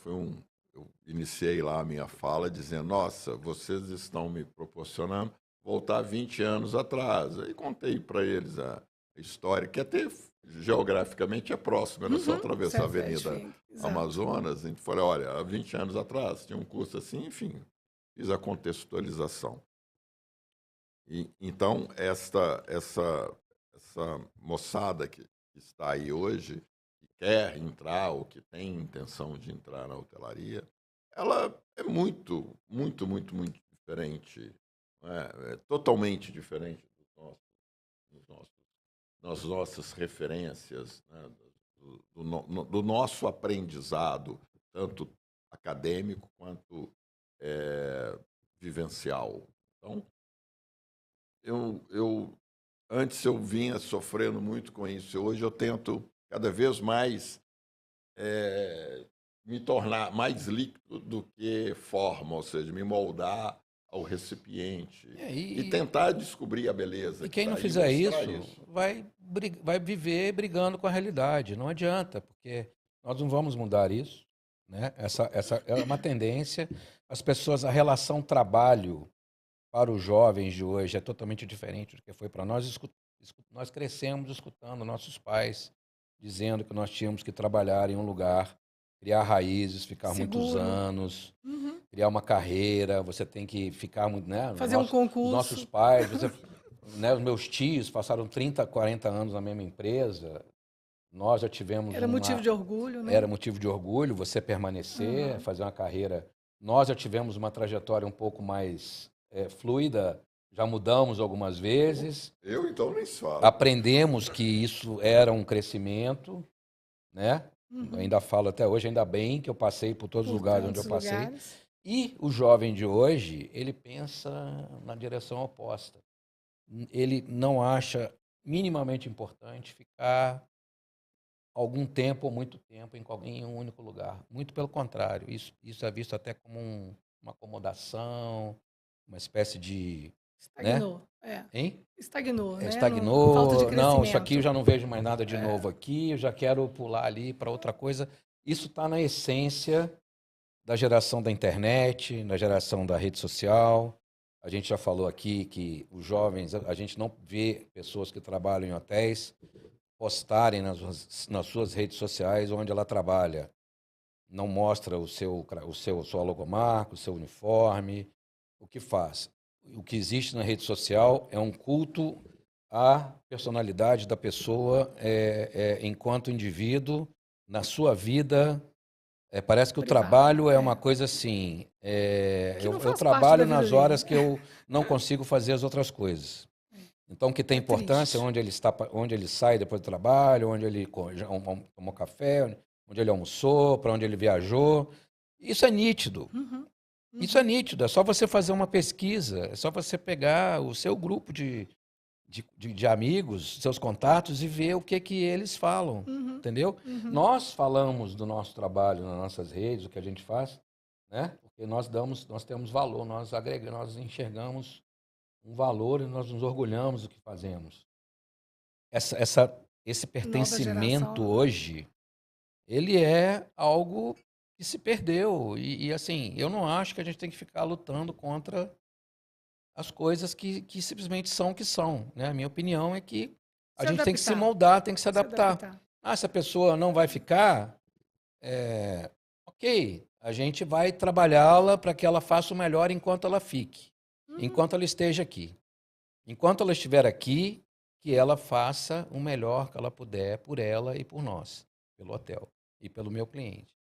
eu iniciei lá a minha fala dizendo: nossa, vocês estão me proporcionando voltar 20 anos atrás. Aí contei para eles a história, que até geograficamente é próxima, era só atravessar a Avenida Amazonas. A gente falou: olha, há 20 anos atrás tinha um curso assim, enfim, fiz a contextualização. Então, essa moçada que está aí hoje, que quer entrar ou que tem intenção de entrar na hotelaria, ela é muito, muito, muito, muito diferente, é totalmente diferente das nossas referências, né, do nosso aprendizado, tanto acadêmico quanto vivencial. Então, antes eu vinha sofrendo muito com isso. Hoje eu tento cada vez mais me tornar mais líquido do que forma, ou seja, me moldar ao recipiente e tentar descobrir a beleza. E quem não fizer isso vai viver brigando com a realidade. Não adianta, porque nós não vamos mudar isso, né? Essa é uma tendência. As pessoas, a relação trabalho para os jovens de hoje é totalmente diferente do que foi para nós. Nós crescemos escutando nossos pais dizendo que nós tínhamos que trabalhar em um lugar, criar raízes, ficar muitos anos, criar uma carreira, você tem que ficar muito, né? Fazer um concurso. Os nossos pais, né, os meus tios passaram 30, 40 anos na mesma empresa. Nós já tivemos Era motivo de orgulho, né? Era motivo de orgulho você permanecer, fazer uma carreira. Nós já tivemos uma trajetória um pouco mais fluida, já mudamos algumas vezes. Eu, então, nem falo. Aprendemos que isso era um crescimento, né? Ainda falo até hoje, ainda bem que eu passei por todos os lugares onde eu passei. E o jovem de hoje, ele pensa na direção oposta. Ele não acha minimamente importante ficar algum tempo ou muito tempo em um único lugar. Muito pelo contrário, isso é visto até como uma acomodação, uma espécie de... Estagnou, né? Hein? Estagnou, né? Estagnou. Falta de crescimento. Não, isso aqui eu já não vejo mais nada de novo aqui, eu já quero pular ali para outra coisa. Isso está na essência da geração da internet, na geração da rede social. A gente já falou aqui que os jovens, a gente não vê pessoas que trabalham em hotéis postarem nas suas redes sociais onde ela trabalha. Não mostra sua logomarca, o seu uniforme, o que faz. O que existe na rede social é um culto à personalidade da pessoa enquanto indivíduo, na sua vida. Parece que o trabalho é uma coisa assim. Eu trabalho nas horas que eu não consigo fazer as outras coisas. Então, que tem importância onde ele sai depois do trabalho, onde ele tomou café, onde ele almoçou, para onde ele viajou. Isso é nítido. Isso é nítido. É só você fazer uma pesquisa, é só você pegar o seu grupo de amigos, seus contatos e ver o que eles falam, entendeu? Nós falamos do nosso trabalho nas nossas redes, o que a gente faz, né? Porque nós temos valor, nós agregamos, nós enxergamos um valor e nós nos orgulhamos do que fazemos. Esse pertencimento hoje, ele é algo que se perdeu. E assim, eu não acho que a gente tem que ficar lutando contra as coisas que simplesmente são o que são, né? A minha opinião é que a gente tem que se moldar, tem que se adaptar. essa pessoa não vai ficar, ok, a gente vai trabalhá-la para que ela faça o melhor enquanto ela fique, enquanto ela esteja aqui. Enquanto ela estiver aqui, que ela faça o melhor que ela puder por ela e por nós, pelo hotel e pelo meu cliente.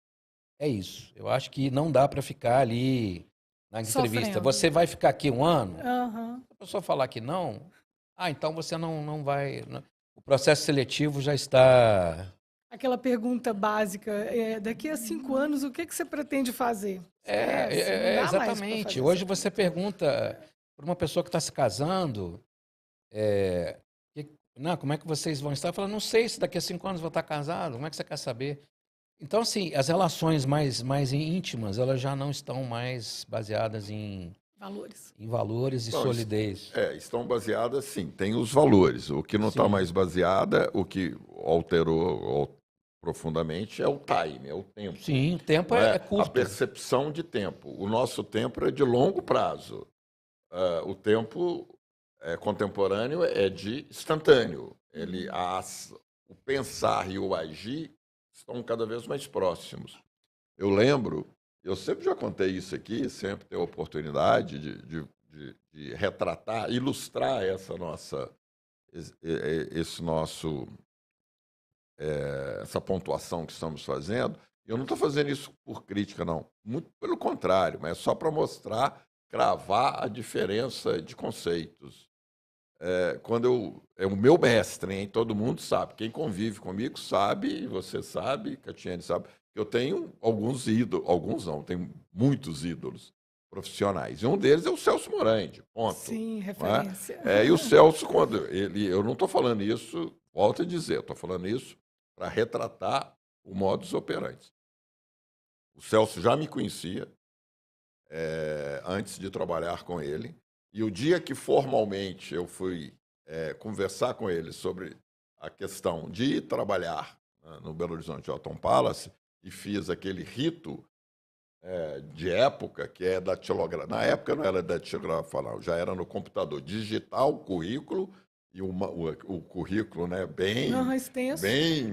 É isso. Eu acho que não dá para ficar ali na entrevista. Sofrendo. Você vai ficar aqui um ano? Uhum. Se a pessoa falar que não, então você não vai... O processo seletivo já está... Aquela pergunta básica, daqui a 5 anos, o que você pretende fazer? Esquece, não dá mais pra exatamente. fazer Hoje essa você pergunta para uma pessoa que está se casando, como é que vocês vão estar? Fala, não sei se daqui a 5 anos vou estar casado, como é que você quer saber? Então, assim, as relações mais íntimas, elas já não estão mais baseadas em valores e solidez. Estão baseadas, sim, tem os valores. O que não está mais baseada, o que alterou profundamente é o time, é o tempo. Sim, o tempo é curto. A percepção de tempo. O nosso tempo é de longo prazo. O tempo contemporâneo é de instantâneo. O pensar e o agir estão cada vez mais próximos. Eu lembro, eu sempre já contei isso aqui, sempre tenho a oportunidade de retratar, ilustrar essa pontuação que estamos fazendo. Eu não estou fazendo isso por crítica, não. Muito pelo contrário, mas é só para mostrar, cravar a diferença de conceitos. É o meu mestre, hein? Todo mundo sabe. Quem convive comigo sabe, você sabe, Catiane sabe, que eu tenho alguns ídolos, alguns não, tenho muitos ídolos profissionais. E um deles é o Celso Morandi, ponto. Sim, referência. E o Celso, eu não estou falando isso, volto a dizer, eu estou falando isso para retratar o modus operandi. O Celso já me conhecia antes de trabalhar com ele. E o dia que formalmente eu fui conversar com ele sobre a questão de ir trabalhar no Belo Horizonte Hilton Palace, e fiz aquele rito de época, que é datilografia. Na época não era datilografia, não, já era no computador. Digitar o currículo, e o currículo bem, extenso. Bem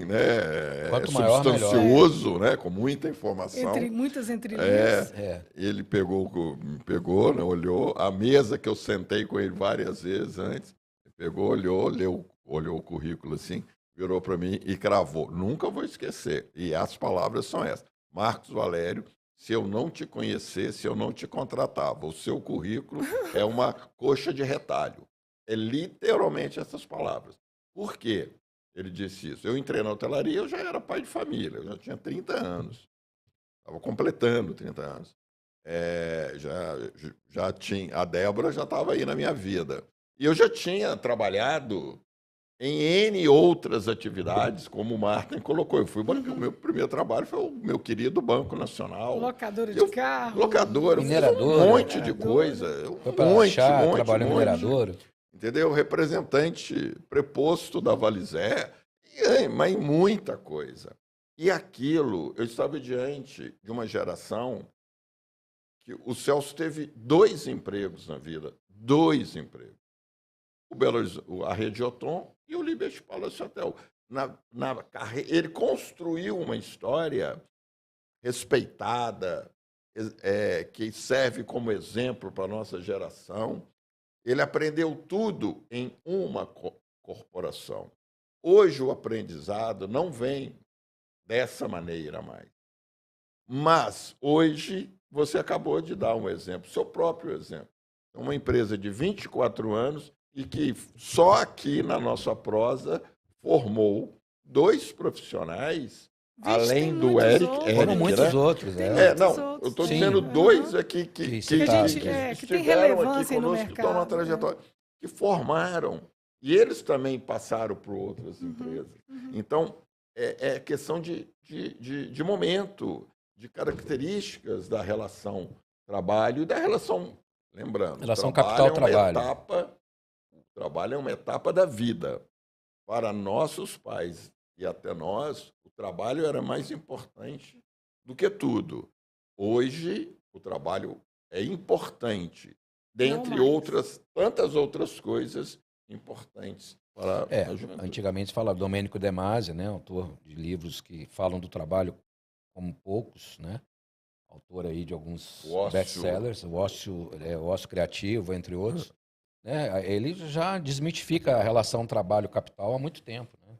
Quanto maior, substancioso, com muita informação. Muitas entrelinhas. Ele me pegou, olhou a mesa que eu sentei com ele várias vezes antes, pegou, olhou o currículo assim, virou para mim e cravou. Nunca vou esquecer. E as palavras são essas. Marcos Valério, se eu não te conhecesse, eu não te contratava. O seu currículo é uma coxa de retalho. É literalmente essas palavras. Por quê? Ele disse isso. Eu entrei na hotelaria, eu já era pai de família, eu já tinha 30 anos. Estava completando 30 anos. Já tinha, a Débora já estava aí na minha vida. E eu já tinha trabalhado em N outras atividades, como o Martin colocou. O meu primeiro trabalho foi o meu querido Banco Nacional. Locadora de carro. Locadora, mineradora, um monte de coisa. Foi para achar, trabalhou em mineradora. Entendeu? Representante preposto da Valizé, mas muita coisa. E aquilo, eu estava diante de uma geração que o Celso teve 2 empregos na vida. 2 empregos. A Rede Hilton e o Liberty Palace Hotel. Ele construiu uma história respeitada, que serve como exemplo para a nossa geração. Ele aprendeu tudo em uma corporação. Hoje o aprendizado não vem dessa maneira mais. Mas hoje você acabou de dar um exemplo, seu próprio exemplo. Uma empresa de 24 anos e que só aqui na nossa prosa formou 2 profissionais, além do Eric. Foram muitos outros. Eu estou dizendo 2 aqui que tem relevância no mercado. Que estão na trajetória, que formaram. E eles também passaram por outras empresas. Então, é questão de momento, de características da relação trabalho e da relação, lembrando, relação capital-trabalho. O trabalho é uma etapa da vida. Para nossos pais e até nós, o trabalho era mais importante do que tudo. Hoje, o trabalho é importante, dentre tantas outras coisas importantes para a juventude. Antigamente se falava Domênico De Masi, né, autor de livros que falam do trabalho como poucos, né? Autor aí de alguns best-sellers, o ócio criativo, entre outros. Né? Ele já desmitifica a relação trabalho-capital há muito tempo. Né?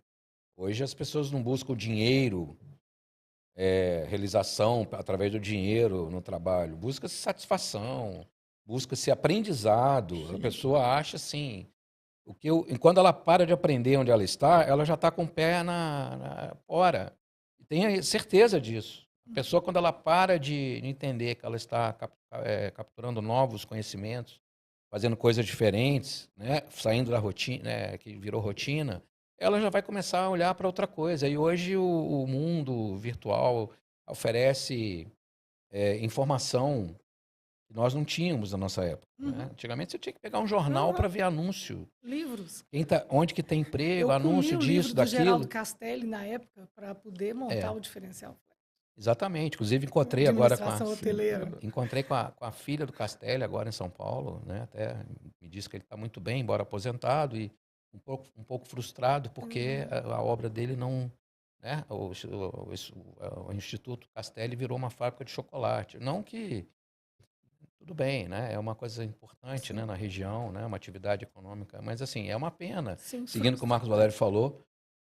Hoje as pessoas não buscam dinheiro, realização através do dinheiro no trabalho. Busca-se satisfação, busca-se aprendizado. Sim. A pessoa acha assim... Quando ela para de aprender onde ela já está com o pé fora. Tenha certeza disso. A pessoa, quando ela para de entender que ela está capturando novos conhecimentos, fazendo coisas diferentes, né, saindo da rotina, né, que virou rotina, ela já vai começar a olhar para outra coisa. E hoje o mundo virtual oferece informação que nós não tínhamos na nossa época. Né? Antigamente você tinha que pegar um jornal para ver anúncio. Livros. Onde que tem emprego, anúncio disso, daquilo. Eu comi o livro do Geraldo Castelli na época para poder montar o diferencial. Exatamente. Inclusive encontrei agora com a filha do Castelli agora em São Paulo, né? Até me disse que ele está muito bem, embora aposentado, e um pouco frustrado porque a obra dele não, né? O Instituto Castelli virou uma fábrica de chocolate. Não que tudo bem, né? É uma coisa importante, né, na região, né? Uma atividade econômica, mas assim é uma pena. Sim, seguindo o que o Marcos Valério falou.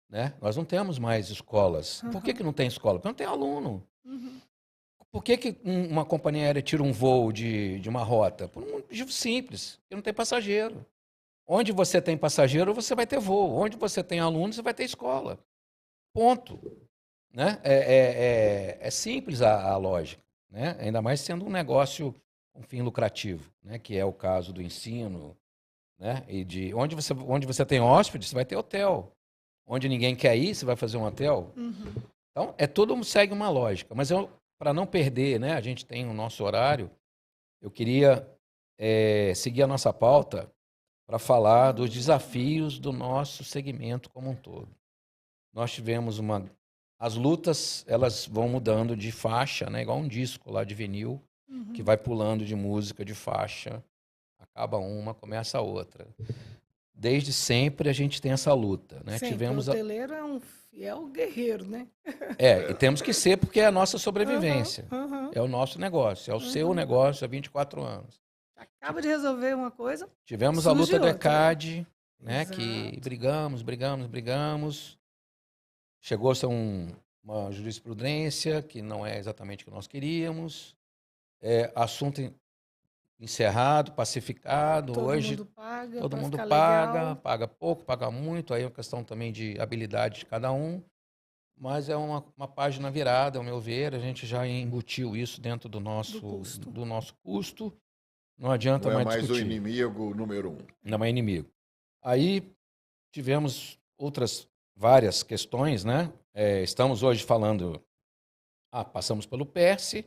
Né? Nós não temos mais escolas. Por que não tem escola? Porque não tem aluno. Por que uma companhia aérea tira um voo de uma rota? Por um motivo simples, porque não tem passageiro. Onde você tem passageiro, você vai ter voo. Onde você tem aluno, você vai ter escola. Ponto. Né? É simples a lógica. Né? Ainda mais sendo um negócio com fim lucrativo, né? Que é o caso do ensino. Né? E onde você tem hóspede, você vai ter hotel. Onde ninguém quer ir, você vai fazer um hotel. Então, tudo segue uma lógica. Mas para não perder, né, a gente tem o nosso horário, eu queria seguir a nossa pauta para falar dos desafios do nosso segmento como um todo. Nós tivemos as lutas, elas vão mudando de faixa, né, igual um disco lá de vinil, que vai pulando de música, de faixa, acaba uma, começa a outra. Desde sempre a gente tem essa luta, né? Sempre, o hoteleiro é um fiel guerreiro, né? E temos que ser porque é a nossa sobrevivência. É o nosso negócio, é o seu negócio há 24 anos. Acaba de resolver uma coisa. Tivemos a luta do ECAD, né? Que brigamos. Chegou-se a uma jurisprudência que não é exatamente o que nós queríamos. Assunto encerrado, pacificado. Hoje todo mundo paga pouco, paga muito, aí é uma questão também de habilidade de cada um, mas é uma página virada, ao meu ver, a gente já embutiu isso dentro do nosso custo, não adianta não mais discutir. Não é mais o inimigo número 1. Não é mais inimigo. Aí tivemos várias questões, né? Estamos hoje falando, passamos pelo PERSE.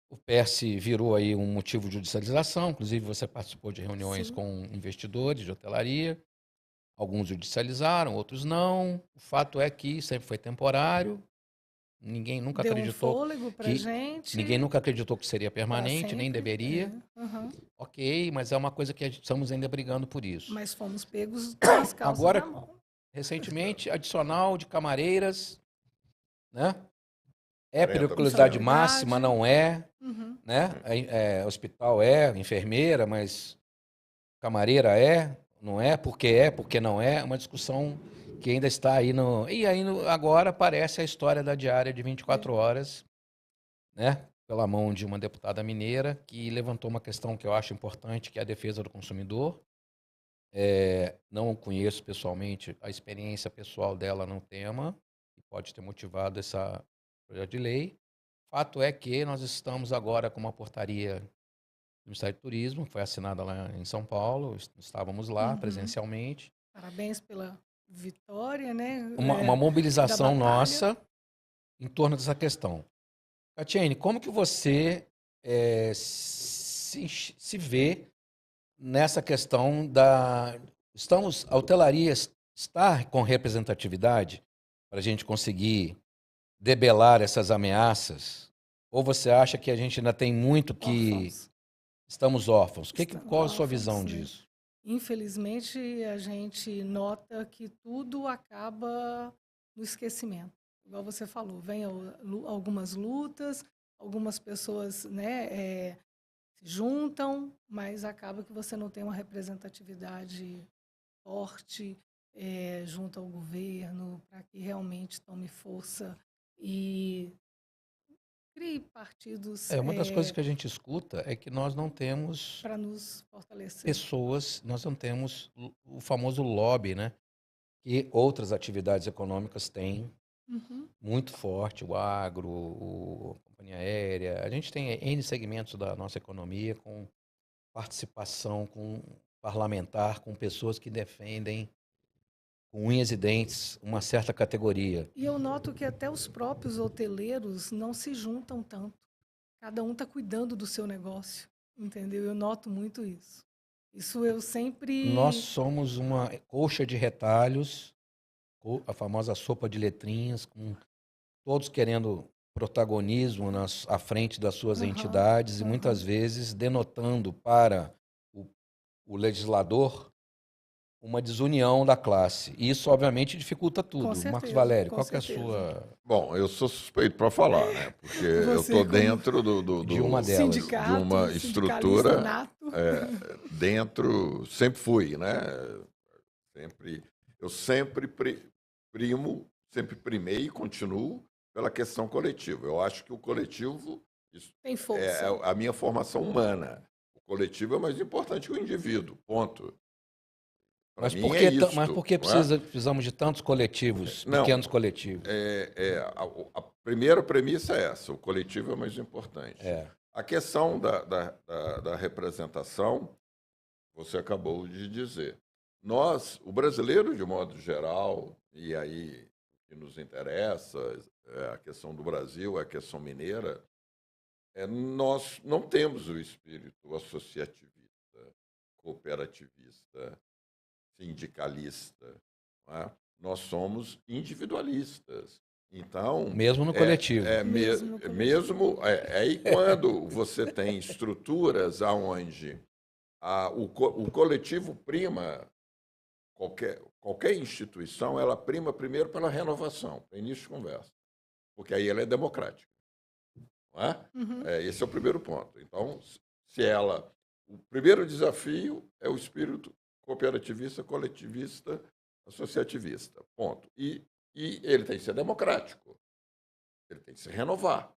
O PERSE virou aí um motivo de judicialização, inclusive você participou de reuniões com investidores de hotelaria, alguns judicializaram, outros não. O fato é que sempre foi temporário, ninguém nunca acreditou ninguém nunca acreditou que seria permanente, nem deveria. Ok, mas é uma coisa que estamos ainda brigando por isso. Mas fomos pegos nas calças agora, na mão. Recentemente, adicional de camareiras, né? Periculosidade máxima, não é, né? Hospital enfermeira, mas camareira não é, porque não é, uma discussão que ainda está aí E aí agora aparece a história da diária de 24 horas, né? Pela mão de uma deputada mineira, que levantou uma questão que eu acho importante, que é a defesa do consumidor. Não conheço pessoalmente a experiência pessoal dela no tema, que pode ter motivado essa projeto de lei. Fato é que nós estamos agora com uma portaria do Ministério do Turismo, foi assinada lá em São Paulo, estávamos lá presencialmente. Parabéns pela vitória, né? Uma mobilização nossa em torno dessa questão. Catiene, como que você se vê nessa questão a hotelaria está com representatividade para a gente conseguir debelar essas ameaças? Ou você acha que a gente ainda tem muito que... Estamos órfãos. Qual a sua visão disso? infelizmente, a gente nota que tudo acaba no esquecimento. Igual você falou, vem algumas lutas, algumas pessoas, né, se juntam, mas acaba que você não tem uma representatividade forte junto ao governo para que realmente tome força e crie partidos Uma das coisas que a gente escuta é que nós não temos para nos fortalecer. pessoas, nós não temos o famoso lobby, né? Que outras atividades econômicas têm muito forte, o agro, a companhia aérea. A gente tem N segmentos da nossa economia com participação, com parlamentar, com pessoas que defendem com unhas e dentes uma certa categoria. E eu noto que até os próprios hoteleiros não se juntam tanto. Cada um está cuidando do seu negócio, entendeu? Eu noto muito isso. Isso eu sempre... Nós somos uma colcha de retalhos, a famosa sopa de letrinhas, com todos querendo protagonismo à frente das suas entidades e muitas vezes denotando para o legislador uma desunião da classe. E isso, obviamente, dificulta tudo. Com certeza, Marcos Valério, qual certeza. Que é a sua... Bom, eu sou suspeito para falar, né? Porque eu estou dentro de uma delas. Sindicato, de uma estrutura nato. dentro, sempre fui, né? Eu sempre primei e continuo pela questão coletiva. Eu acho que o coletivo tem força. É a minha formação humana. O coletivo é mais importante que o indivíduo, ponto. Mas por que precisamos de tantos coletivos, pequenos coletivos? A primeira premissa é essa, o coletivo é mais importante. A questão da representação, você acabou de dizer. Nós, o brasileiro, de modo geral, e aí o que nos interessa, a questão do Brasil, a questão mineira, nós não temos o espírito associativista, cooperativista, sindicalista. Não é? Nós somos individualistas. Então, mesmo no coletivo. Aí quando você tem estruturas onde o coletivo prima, qualquer instituição, ela prima primeiro pela renovação, para início de conversa, porque aí ela é democrática. Não é? Esse é o primeiro ponto. Então, o primeiro desafio é o espírito cooperativista, coletivista, associativista. Ponto. E ele tem que ser democrático. Ele tem que se renovar.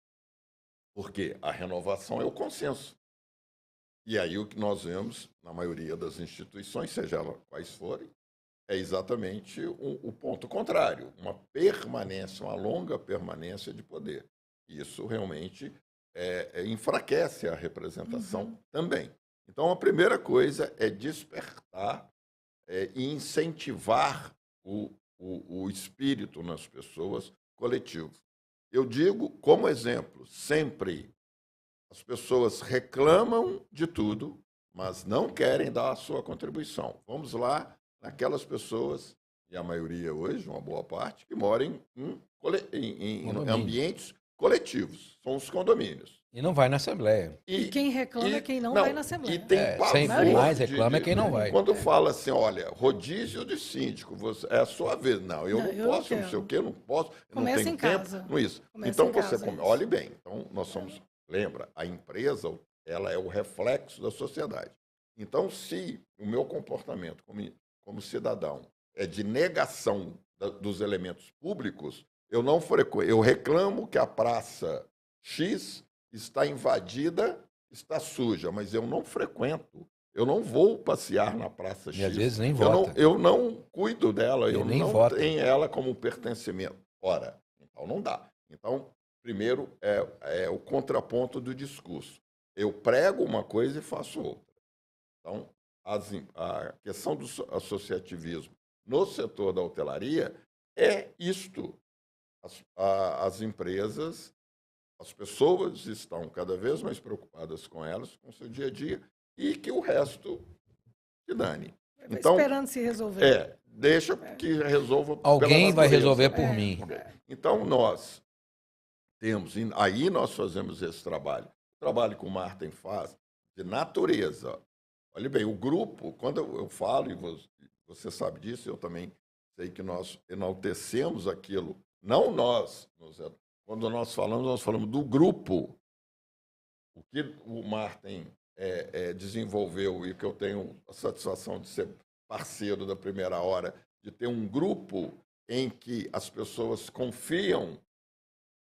Porque a renovação é o consenso. E aí o que nós vemos na maioria das instituições, seja elas quais forem, é exatamente o ponto contrário. Uma permanência, uma longa permanência de poder. Isso realmente enfraquece a representação também. Então, a primeira coisa é despertar e incentivar o espírito nas pessoas coletivo. Eu digo, como exemplo, sempre as pessoas reclamam de tudo, mas não querem dar a sua contribuição. Vamos lá naquelas pessoas, e a maioria hoje, uma boa parte, que moram em ambientes coletivos, são os condomínios. E não vai na Assembleia. E quem reclama é quem não vai na Assembleia. E tem sempre mais reclama é quem não vai. Quando fala assim, olha, rodízio de síndico, é a sua vez. Não, eu não posso, não sei o quê, não posso, eu não tenho tempo. Não isso. Então, olhe bem, então nós somos, lembra, a empresa, ela é o reflexo da sociedade. Então, se o meu comportamento como cidadão é de negação dos elementos públicos, eu reclamo que a praça X está invadida, está suja, mas eu não frequento, eu não vou passear na praça X. E às vezes nem vota. Eu não cuido dela, eu nem não vota. tenho ela como pertencimento. Ora, então não dá. Então, primeiro é o contraponto do discurso. Eu prego uma coisa e faço outra. Então, a questão do associativismo no setor da hotelaria é isto. As empresas, as pessoas estão cada vez mais preocupadas com elas, com o seu dia a dia, e que o resto se dane. Então, esperando se resolver. Deixa que resolva. Alguém vai resolver por mim. Então, nós temos, aí nós fazemos esse trabalho. O trabalho que o Martin faz, de natureza. Olha bem, o grupo, quando eu falo, e você sabe disso, eu também sei que nós enaltecemos aquilo, não nós, quando nós falamos do grupo. O que o Martin desenvolveu e que eu tenho a satisfação de ser parceiro da primeira hora, de ter um grupo em que as pessoas confiam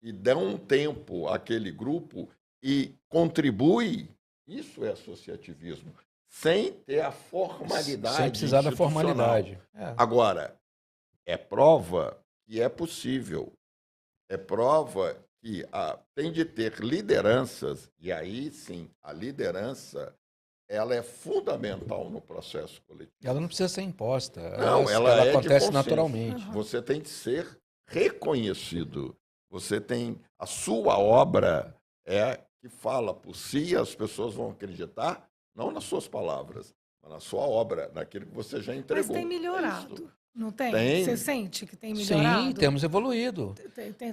e dão um tempo àquele grupo e contribui, isso é associativismo, sem ter a formalidade. Sem precisar da formalidade. Agora, é prova que é possível. É prova que tem de ter lideranças, e aí sim, a liderança ela é fundamental no processo coletivo. Ela não precisa ser imposta. Não, ela acontece naturalmente. Você tem de ser reconhecido. Você tem a sua obra que fala por si, as pessoas vão acreditar, não nas suas palavras, mas na sua obra, naquilo que você já entregou. Mas tem melhorado. Não tem? Tem? Você sente que tem melhorado? Sim, temos evoluído.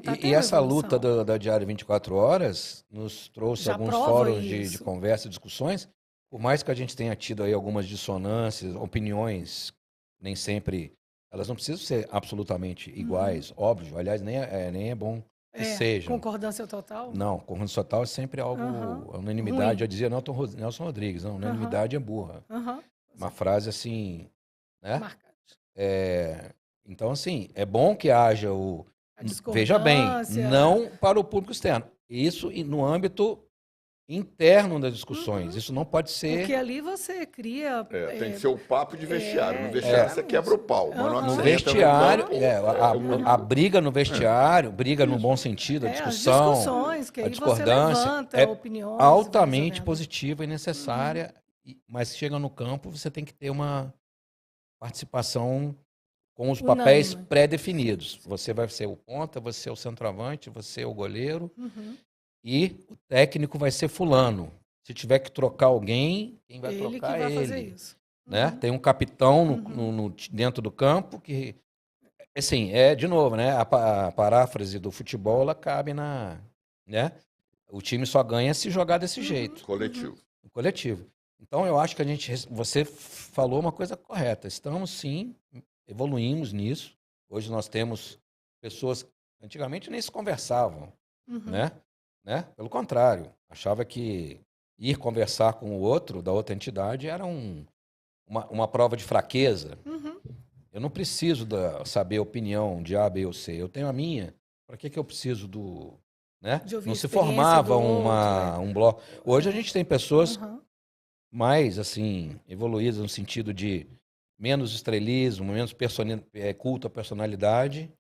Tá E essa luta da Diário 24 Horas nos trouxe alguns fóruns de conversa e discussões. Por mais que a gente tenha tido aí algumas dissonâncias, opiniões, nem sempre, elas não precisam ser absolutamente iguais, óbvio. Aliás, nem é bom que sejam. Concordância total? Não, concordância total é sempre algo, unanimidade. Eu dizia Nelson Rodrigues, não, unanimidade é burra. Uma frase assim, né? Marcante. Então, assim, é bom que haja veja bem, não para o público externo. Isso no âmbito interno das discussões. Isso não pode ser... Porque ali você cria... tem que ser o papo de vestiário. No vestiário você quebra o pau. No vestiário, a briga no vestiário, briga no bom sentido, a discussão, as discussões, que aí a discordância você levanta opiniões, altamente positiva e necessária, mas chega no campo, você tem que ter uma participação com os papéis pré-definidos. Você vai ser o ponta, você é o centroavante, você é o goleiro, e o técnico vai ser fulano. Se tiver que trocar alguém, quem vai trocar é ele. Fazer isso. Né? Tem um capitão dentro do campo que, assim, de novo, né? A paráfrase do futebol, ela cabe né? O time só ganha se jogar desse jeito. Coletivo. Então, eu acho que você falou uma coisa correta. Estamos, sim, evoluímos nisso. Hoje nós temos pessoas... Antigamente nem se conversavam, né? Pelo contrário, achava que ir conversar com o outro, da outra entidade, era uma prova de fraqueza. Eu não preciso saber a opinião de A, B ou C. Eu tenho a minha. Para que eu preciso do... Né? Não se formava um bloco. Hoje a gente tem pessoas mais assim, evoluídas no sentido de menos estrelismo, menos culto à personalidade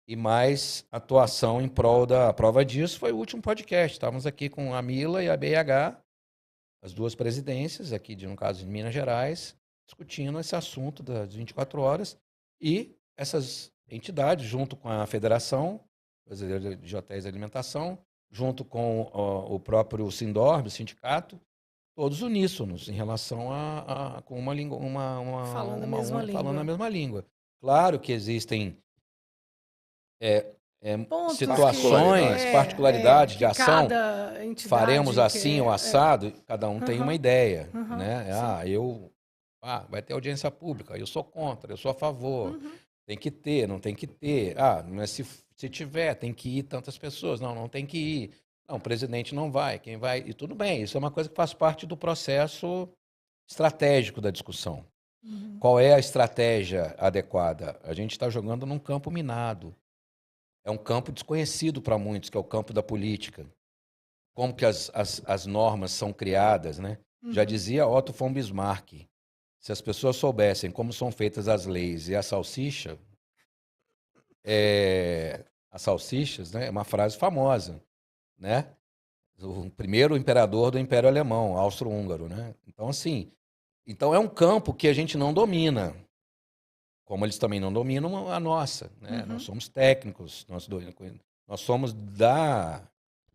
e mais atuação em prol da... A prova disso foi o último podcast. Estávamos aqui com a Mila e a BH, as duas presidências, aqui, no caso de Minas Gerais, discutindo esse assunto das 24 horas e essas entidades, junto com a Federação Brasileira de Hotéis e Alimentação, junto com o próprio Sindorb, o sindicato, todos uníssonos em relação com uma língua, falando a mesma língua. Claro que existem situações, particularidades de ação. Faremos assim ou assado, cada um tem uma ideia. Né? Vai ter audiência pública, eu sou contra, eu sou a favor. Tem que ter, não tem que ter. Mas se tiver, tem que ir tantas pessoas. Não tem que ir. Não, o presidente não vai, quem vai... E tudo bem, isso é uma coisa que faz parte do processo estratégico da discussão. Qual é a estratégia adequada? A gente está jogando num campo minado. É um campo desconhecido para muitos, que é o campo da política. Como que as normas são criadas, né? Já dizia Otto von Bismarck, se as pessoas soubessem como são feitas as leis e a salsicha... As salsichas, né? É uma frase famosa. Né? O primeiro imperador do Império Alemão, austro-húngaro, né? Então, assim, é um campo que a gente não domina, como eles também não dominam a nossa, né? Nós somos técnicos, nós somos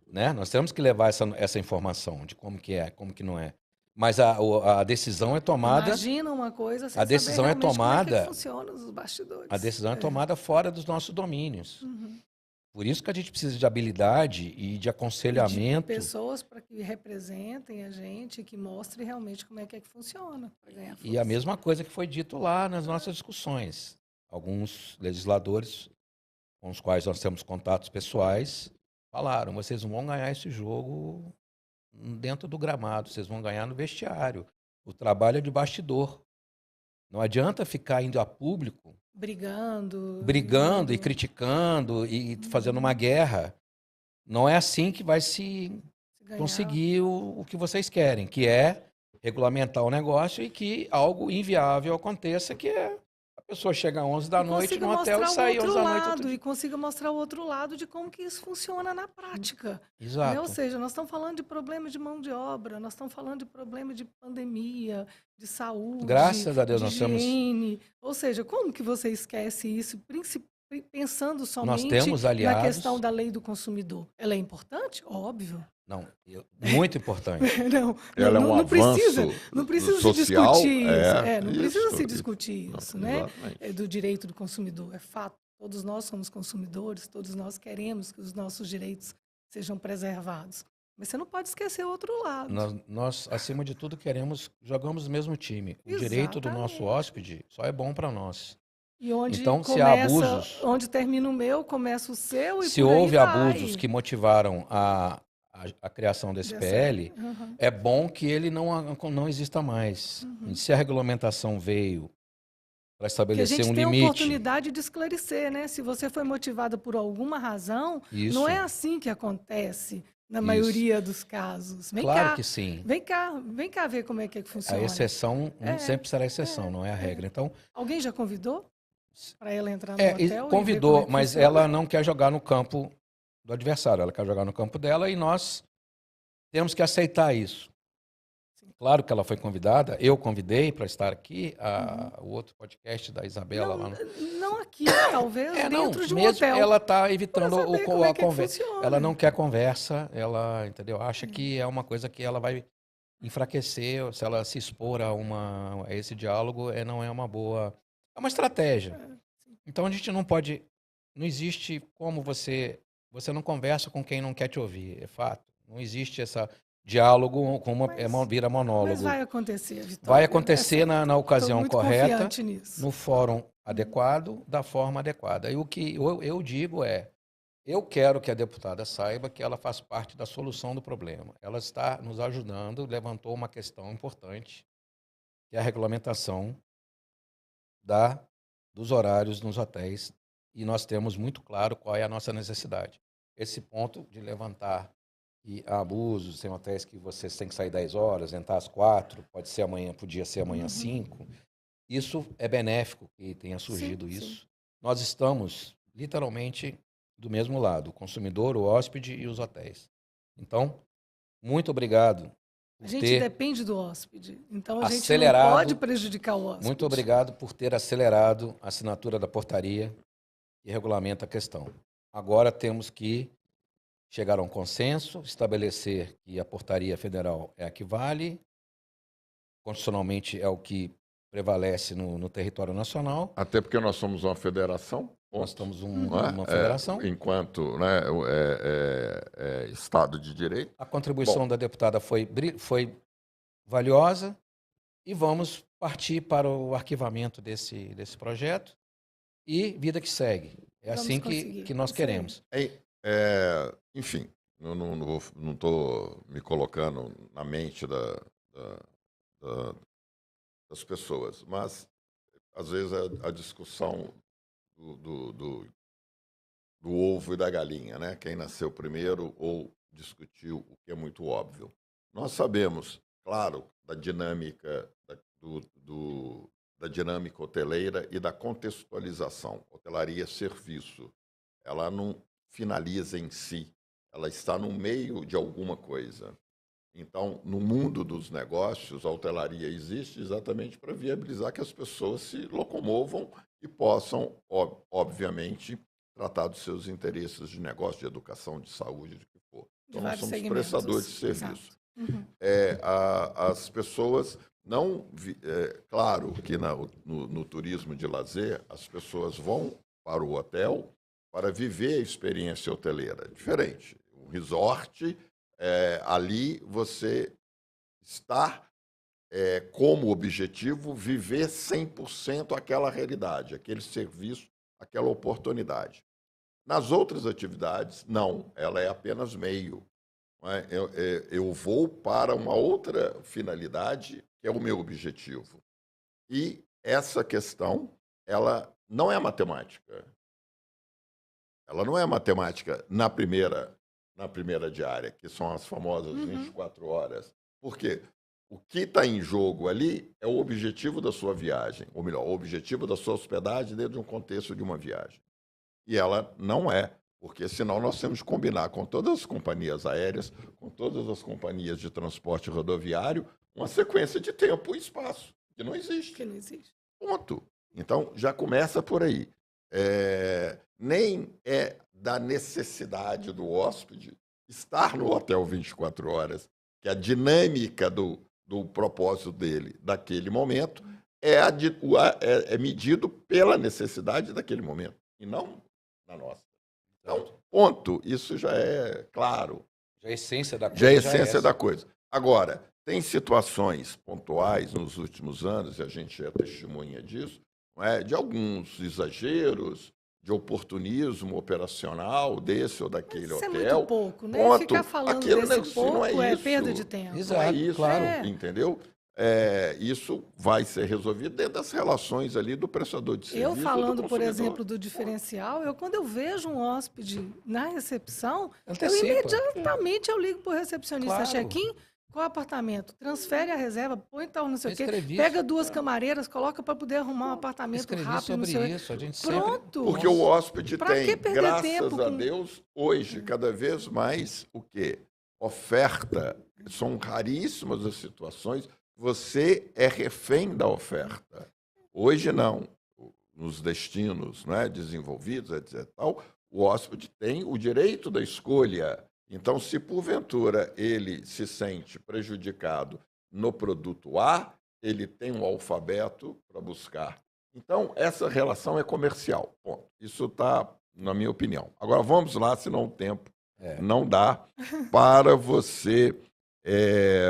né? Nós temos que levar essa informação de como que é, como que não é. Mas a decisão é tomada... Imagina uma coisa sem a decisão saber é tomada, como é que funciona os bastidores. A decisão é tomada fora dos nossos domínios. Por isso que a gente precisa de habilidade e de aconselhamento. De pessoas para que representem a gente, que mostrem realmente como é que funciona para ganhar força. E a mesma coisa que foi dito lá nas nossas discussões. Alguns legisladores com os quais nós temos contatos pessoais falaram: vocês não vão ganhar esse jogo dentro do gramado, vocês vão ganhar no vestiário. O trabalho é de bastidor. Não adianta ficar indo a público brigando e criticando e fazendo uma guerra. Não é assim que vai se conseguir o que vocês querem, que é regulamentar o negócio e que algo inviável aconteça, que é a pessoa chegar às 11 da noite no hotel e sair às 11 da noite. E consiga mostrar o outro lado de como que isso funciona na prática. Exato. Né? Ou seja, nós estamos falando de problema de mão de obra, nós estamos falando de problema de pandemia, de saúde, graças a Deus, de nós higiene. Ou seja, como que você esquece isso, pensando somente nós temos aliados... na questão da lei do consumidor? Ela é importante? Óbvio. Não, muito importante. Ela é um avanço não precisa social, se discutir isso. Não isso, precisa se discutir isso, né? Exatamente. Do direito do consumidor. É fato. Todos nós somos consumidores, todos nós queremos que os nossos direitos sejam preservados. Mas você não pode esquecer o outro lado. Nós, acima de tudo, jogamos no mesmo time. O direito do nosso hóspede só é bom para nós. E onde então, se há abusos, onde termina o meu, começa o seu e se por aí houve vai. abusos que motivaram a criação desse PL, é bom que ele não exista mais. Se a regulamentação veio para estabelecer um limite... Porque a gente tem a oportunidade de esclarecer, né? Se você foi motivada por alguma razão, não é assim que acontece na maioria dos casos. Vem claro cá, que sim. Vem cá ver como é que funciona. A exceção sempre será exceção, não é a regra. Então, alguém já convidou para ela entrar no hotel? Convidou, mas ela não quer jogar no campo do adversário, ela quer jogar no campo dela e nós temos que aceitar isso. Claro que ela foi convidada, eu convidei para estar aqui, o outro podcast da Isabela lá. Não aqui, talvez dentro de um hotel. Ela está evitando a conversa. Ela não quer conversa, ela, entendeu? Acha que é uma coisa que ela vai enfraquecer, se ela se expor a esse diálogo, não é uma boa... É uma estratégia. Então a gente não pode... Não existe como você não conversa com quem não quer te ouvir, é fato. Não existe esse diálogo vira monólogo. Mas vai acontecer, Vitória. Vai acontecer na ocasião correta, nisso. no fórum adequado, da forma adequada. E o que eu digo eu quero que a deputada saiba que ela faz parte da solução do problema. Ela está nos ajudando, levantou uma questão importante, que é a regulamentação dos horários nos hotéis, e nós temos muito claro qual é a nossa necessidade. Esse ponto de levantar que há abusos, tem hotéis que vocês têm que sair 10 horas, entrar às 4, podia ser amanhã 5. Isso é benéfico que tenha surgido isso. Nós estamos, literalmente, do mesmo lado, o consumidor, o hóspede e os hotéis. Então, muito obrigado. A gente depende do hóspede, então a gente não pode prejudicar o hóspede. Muito obrigado por ter acelerado a assinatura da portaria que regulamenta a questão. Agora temos que chegar a um consenso, estabelecer que a portaria federal é a que vale, constitucionalmente é o que prevalece no território nacional. Até porque nós somos uma federação. Nós estamos uma federação. Enquanto Estado de Direito. A contribuição da deputada foi valiosa e vamos partir para o arquivamento desse projeto e vida que segue. É assim que nós queremos. Enfim, não estou me colocando na mente das pessoas, mas às vezes a discussão do ovo e da galinha, né? Quem nasceu primeiro ou discutiu o que é muito óbvio. Nós sabemos, claro, da dinâmica da dinâmica hoteleira e da contextualização. Hotelaria é serviço. Ela não finaliza em si. Ela está no meio de alguma coisa. Então, no mundo dos negócios, a hotelaria existe exatamente para viabilizar que as pessoas se locomovam e possam, obviamente, tratar dos seus interesses de negócio, de educação, de saúde, de que for. Então, nós somos prestadores de serviço. As pessoas não... claro que no turismo de lazer, as pessoas vão para o hotel para viver a experiência hoteleira. Diferente. Um resort, ali você está como objetivo viver 100% aquela realidade, aquele serviço, aquela oportunidade. Nas outras atividades, não, ela é apenas meio. Não é? Eu vou para uma outra finalidade, que é o meu objetivo. E essa questão, ela não é matemática. Ela não é matemática na primeira diária, que são as famosas 24 horas. Por quê? O que está em jogo ali é o objetivo da sua viagem, ou melhor, o objetivo da sua hospedagem dentro de um contexto de uma viagem. E ela não é, porque senão nós temos que combinar com todas as companhias aéreas, com todas as companhias de transporte rodoviário, uma sequência de tempo e espaço, que não existe. Que não existe. Ponto. Então, já começa por aí. Nem é da necessidade do hóspede estar no hotel 24 horas, que a dinâmica do propósito dele, daquele momento, é medido pela necessidade daquele momento, e não na nossa. Então, ponto. Isso já é claro. Já é a essência da coisa. Já é a essência da coisa. Agora, tem situações pontuais nos últimos anos, e a gente é testemunha disso, não é? De alguns exageros, de oportunismo operacional desse ou daquele Isso hotel. é muito pouco, né? Ponto. Ficar falando Aquilo desse pouco não é isso. perda de tempo. Exato, Não é isso, claro. entendeu? Isso vai ser resolvido dentro das relações ali do prestador de serviço. Eu falando, do por consumidor. exemplo, do diferencial, quando eu vejo um hóspede na recepção, Antecipa. imediatamente eu ligo para o recepcionista, Claro. check-in, qual apartamento? Transfere a reserva, põe tal não sei o quê, Escrevi pega isso. 2 camareiras, coloca para poder arrumar um apartamento Escrevi rápido, não sobre sei o quê. isso. A gente Pronto. Porque o hóspede Pra que tem, perder graças tempo a com- Deus, hoje, cada vez mais, o quê? Oferta. São raríssimas as situações. Você é refém da oferta. Hoje, não. Nos destinos, né, desenvolvidos, etc. Tal, o hóspede tem o direito da escolha. Então, se porventura ele se sente prejudicado no produto A, ele tem um alfabeto para buscar. Então, essa relação é comercial. Ponto. Isso está, na minha opinião. Agora, vamos lá, senão o tempo não dá para você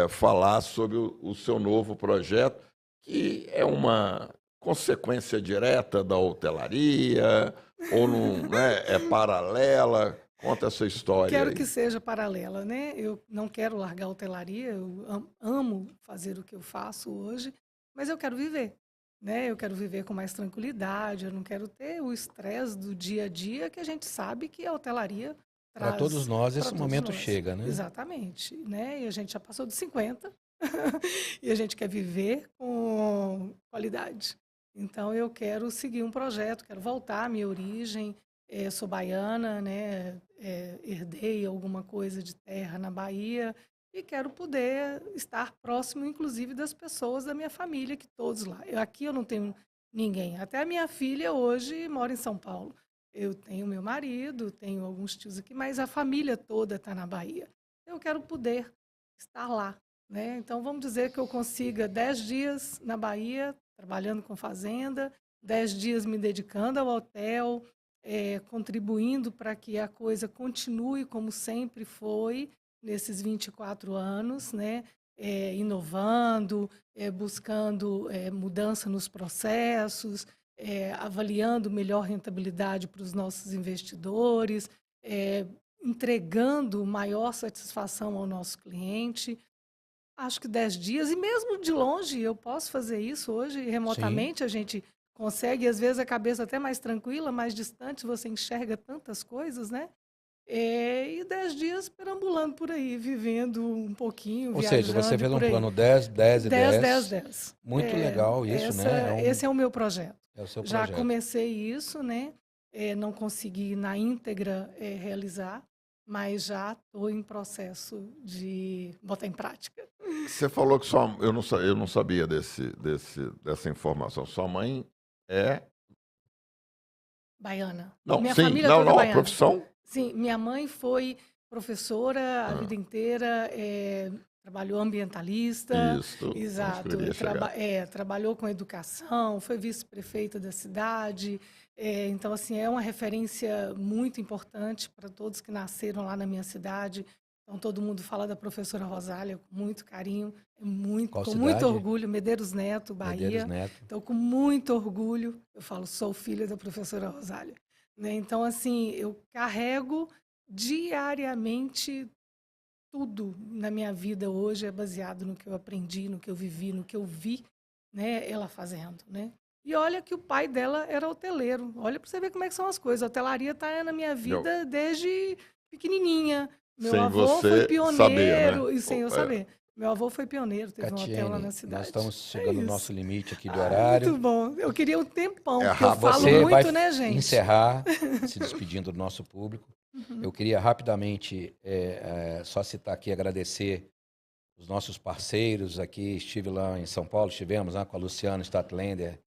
falar sobre o seu novo projeto, que é uma consequência direta da hotelaria, ou não, né, é paralela. Conta essa história. Quero aí. que seja paralela, né? Eu não quero largar a hotelaria, eu amo fazer o que eu faço hoje, mas eu quero viver, né? Eu quero viver com mais tranquilidade, eu não quero ter o estresse do dia a dia, que a gente sabe que a hotelaria traz. Para todos nós, esse pra todos momento nós. chega, né? Exatamente, né? E a gente já passou dos 50 e a gente quer viver com qualidade. Então, eu quero seguir um projeto, quero voltar à minha origem. Sou baiana, né? Herdei alguma coisa de terra na Bahia e quero poder estar próximo, inclusive, das pessoas da minha família, que todos lá. Aqui eu não tenho ninguém. Até a minha filha hoje mora em São Paulo. Eu tenho meu marido, tenho alguns tios aqui, mas a família toda está na Bahia. Eu quero poder estar lá, né? Então, vamos dizer que eu consiga 10 dias na Bahia, trabalhando com fazenda, 10 dias me dedicando ao hotel, contribuindo para que a coisa continue como sempre foi nesses 24 anos, né? Inovando, buscando mudança nos processos, avaliando melhor rentabilidade para os nossos investidores, entregando maior satisfação ao nosso cliente. Acho que 10 dias, e mesmo de longe, eu posso fazer isso hoje, remotamente. Sim. A gente consegue, às vezes, a cabeça até mais tranquila, mais distante, você enxerga tantas coisas, né? E 10 dias perambulando por aí, vivendo um pouquinho, Ou viajando. seja, você fez um por aí. plano 10, 10 e 10. 10, 10, 10. Muito legal isso, né? Esse é o meu projeto. É o seu Já projeto. comecei isso, né? Não consegui na íntegra realizar, mas já estou em processo de botar em prática. Você falou que eu não sabia dessa informação. Sua mãe é baiana. Não, minha sim, família não, toda não, baiana. profissão. Sim, minha mãe foi professora a vida inteira, trabalhou ambientalista. Isso. Exato. Trabalhou com educação, foi vice-prefeita da cidade, Então, assim, é uma referência muito importante para todos que nasceram lá na minha cidade. Então, todo mundo fala da professora Rosália com muito carinho, Qual com cidade? muito orgulho. Medeiros Neto, Bahia. Medeiros Neto. Então, com muito orgulho, eu falo, sou filha da professora Rosália. Né? Então, assim, eu carrego diariamente tudo na minha vida hoje é baseado no que eu aprendi, no que eu vivi, no que eu vi, né, ela fazendo, né? E olha que o pai dela era hoteleiro. Olha para você ver como é que são as coisas. A hotelaria está na minha vida desde pequenininha. Meu sem avô você foi pioneiro, saber, né? e sem eu saber. Meu avô foi pioneiro, teve um hotel lá Catiene, na cidade. nós estamos chegando no isso. nosso limite aqui do horário. Muito bom. Eu queria um tempão, É porque eu falo Você muito, vai né, gente? encerrar se despedindo do nosso público. Eu queria rapidamente só citar aqui, agradecer os nossos parceiros aqui. Estive lá em São Paulo, estivemos com a Luciana Statlander,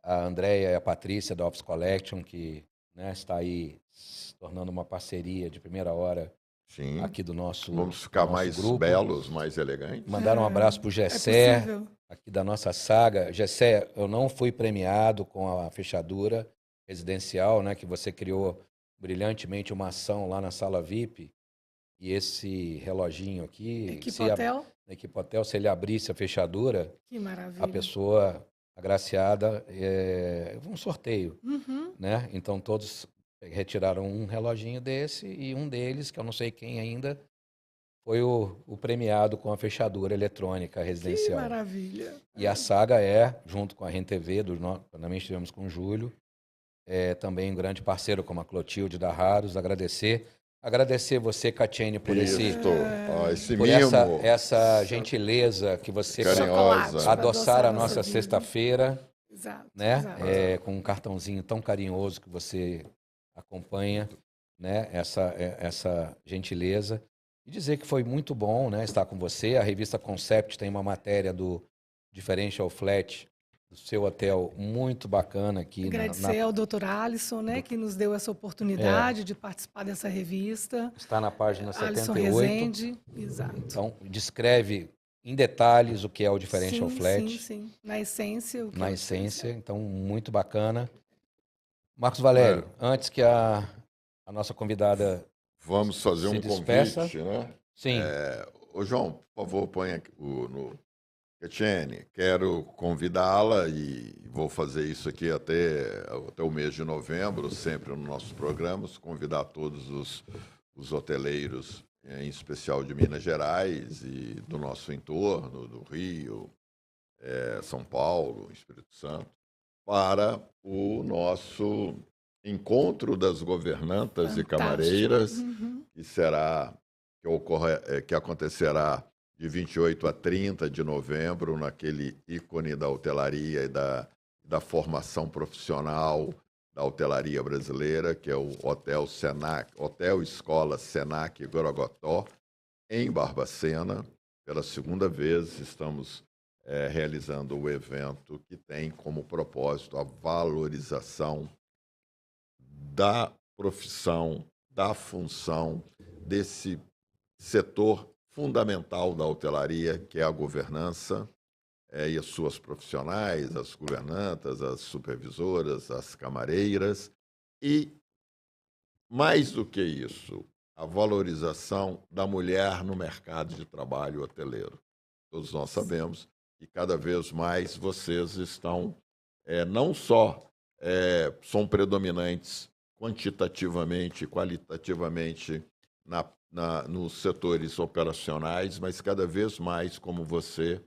a Andréia e a Patrícia da Office Collection, que, né, está aí se tornando uma parceria de primeira hora. Sim. Aqui do nosso Vamos ficar nosso mais grupo. belos, mais elegantes. Mandar um abraço para o Gessé, possível. aqui da nossa saga. Gessé, eu não fui premiado com a fechadura residencial, né, que você criou brilhantemente uma ação lá na sala VIP. E esse reloginho aqui, Equipe Hotel. Equipe Hotel, se ele abrisse a fechadura, Que maravilha. a pessoa agraciada, um sorteio, né? Então todos retiraram um reloginho desse e um deles, que eu não sei quem ainda, foi o premiado com a fechadura eletrônica residencial. Que maravilha. E a saga junto com a RenTV, também estivemos com o Júlio, também um grande parceiro como a Clotilde da Raros, agradecer você, Catiene, por esse por essa gentileza que você carinhosa, adoçar a nossa sexta-feira, exato, né? Exato. Com um cartãozinho tão carinhoso que você acompanha, né? Essa gentileza. E dizer que foi muito bom, né, estar com você. A revista Concept tem uma matéria do Differential Flat, do seu hotel, muito bacana aqui. Agradecer ao Dr. Alisson, né, que nos deu essa oportunidade de participar dessa revista. Está na página Alisson 78. Rezende, exato. Então, descreve em detalhes o que é o Differential Flat. Sim. Na essência. Na essência, então, muito bacana. Marcos Valério, antes que a nossa convidada vamos fazer se um despeça. convite, né? Sim. Ô, João, por favor, põe aqui no Catiene, quero convidá-la e vou fazer isso aqui até o mês de novembro, sempre nos nossos programas, convidar todos os hoteleiros, em especial de Minas Gerais e do nosso entorno, do Rio, São Paulo, Espírito Santo, para o nosso encontro das governantas e camareiras, que acontecerá de 28 a 30 de novembro, naquele ícone da hotelaria e da formação profissional da hotelaria brasileira, que é o Hotel Escola Senac Gorogotó, em Barbacena. Pela segunda vez, estamos realizando o evento que tem como propósito a valorização da profissão, da função desse setor fundamental da hotelaria, que é a governança, e as suas profissionais, as governantas, as supervisoras, as camareiras, e, mais do que isso, a valorização da mulher no mercado de trabalho hoteleiro. Todos nós sabemos que cada vez mais vocês estão, não só são predominantes quantitativamente e qualitativamente nos setores operacionais, mas cada vez mais como você,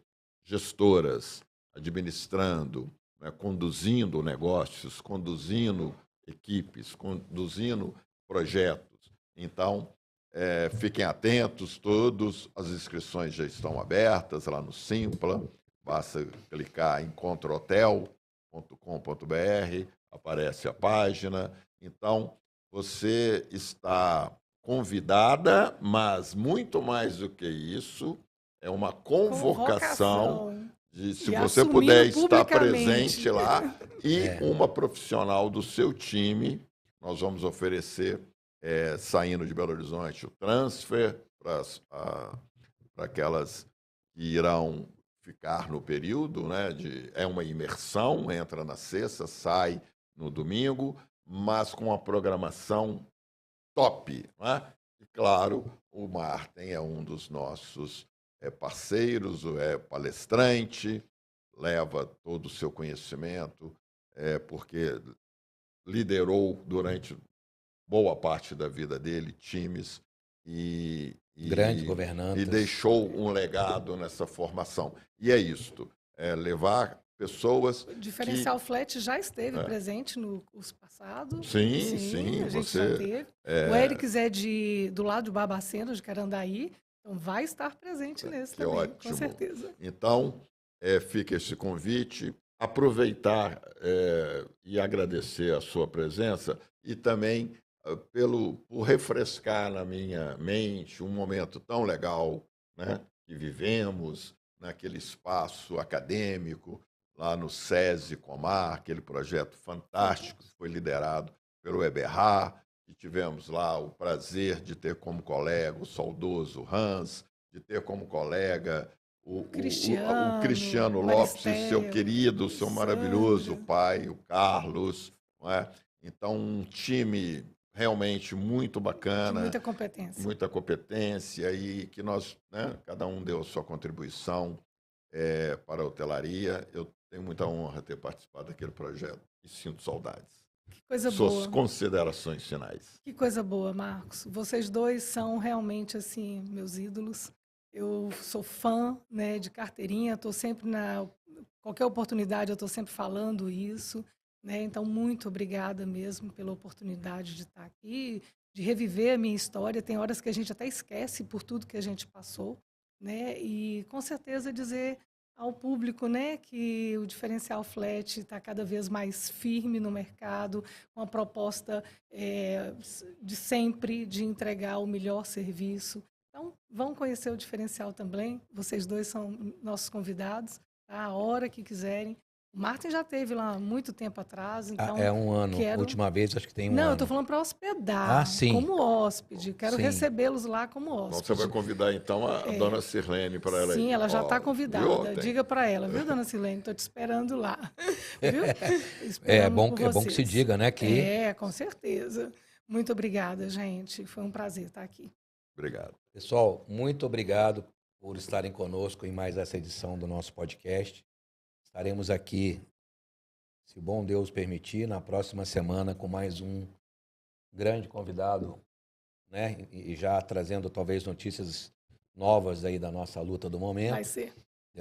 gestoras, administrando, né, conduzindo negócios, conduzindo equipes, conduzindo projetos. Então, fiquem atentos todos, as inscrições já estão abertas lá no Simpla, basta clicar em encontrohotel.com.br, aparece a página. Então, você está convidada, mas muito mais do que isso, é uma convocação de, se você puder estar presente lá, e uma profissional do seu time, nós vamos oferecer, saindo de Belo Horizonte, o transfer para aquelas que irão ficar no período, né, é uma imersão, entra na sexta, sai no domingo, mas com uma programação top. Né? E, claro, o Martin é um dos nossos parceiros, é palestrante, leva todo o seu conhecimento, porque liderou durante boa parte da vida dele times grandes governantes, e deixou um legado nessa formação. E é isto, levar pessoas... O Diferencial Flat já esteve presente no curso passado. Sim, a gente você... já teve. O Erics é do lado de Barbacena, de Carandaí, então vai estar presente nesse também, ótimo. Com certeza. Então, fica esse convite, aproveitar e agradecer a sua presença e também por refrescar na minha mente um momento tão legal, né, que vivemos naquele espaço acadêmico, lá no SESI Comar, aquele projeto fantástico que foi liderado pelo Eberhard, e tivemos lá o prazer de ter como colega o saudoso Hans, de ter como colega o Cristiano Lopes, seu querido, seu maravilhoso pai, o Carlos. Não é? Então, um time realmente muito bacana. De muita competência. Muita competência e que nós, né, cada um deu a sua contribuição para a hotelaria. Eu tenho muita honra de ter participado daquele projeto e sinto saudades. Que coisa boa. Suas considerações finais. Que coisa boa, Marcos. Vocês dois são realmente assim meus ídolos. Eu sou fã, né, de carteirinha. Estou sempre qualquer oportunidade eu estou sempre falando isso, né? Então muito obrigada mesmo pela oportunidade de estar aqui, de reviver a minha história. Tem horas que a gente até esquece por tudo que a gente passou, né? E com certeza dizer ao público, né, que o Diferencial Flat está cada vez mais firme no mercado, com a proposta de sempre de entregar o melhor serviço. Então, vão conhecer o Diferencial também. Vocês dois são nossos convidados, tá? A hora que quiserem. O Martin já esteve lá há muito tempo atrás, então... É um ano. A última vez, acho que tem um ano. Não, eu estou falando para hospedar, como hóspede. Quero recebê-los lá como hóspede. Então, você vai convidar, então, a dona Sirlene para ela ir. Sim, ela já está convidada. Viu? Diga para ela, viu, dona Sirlene? Estou te esperando lá. Viu? É bom que se diga, né? Com certeza. Muito obrigada, gente. Foi um prazer estar aqui. Obrigado. Pessoal, muito obrigado por estarem conosco em mais essa edição do nosso podcast. Estaremos aqui, se o bom Deus permitir, na próxima semana com mais um grande convidado, né? E já trazendo talvez notícias novas aí da nossa luta do momento. Vai ser.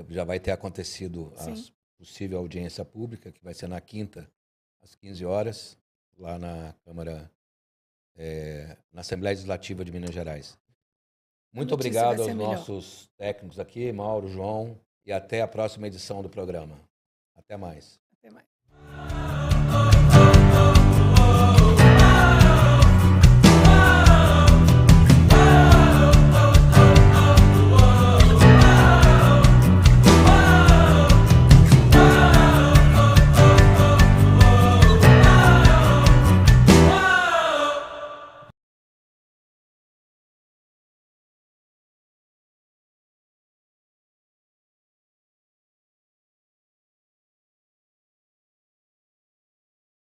Já vai ter acontecido a possível audiência pública, que vai ser na quinta, às 15 horas, lá na Câmara, na Assembleia Legislativa de Minas Gerais. Muito obrigado aos nossos técnicos aqui, Mauro, João, e até a próxima edição do programa. Até mais. Até mais.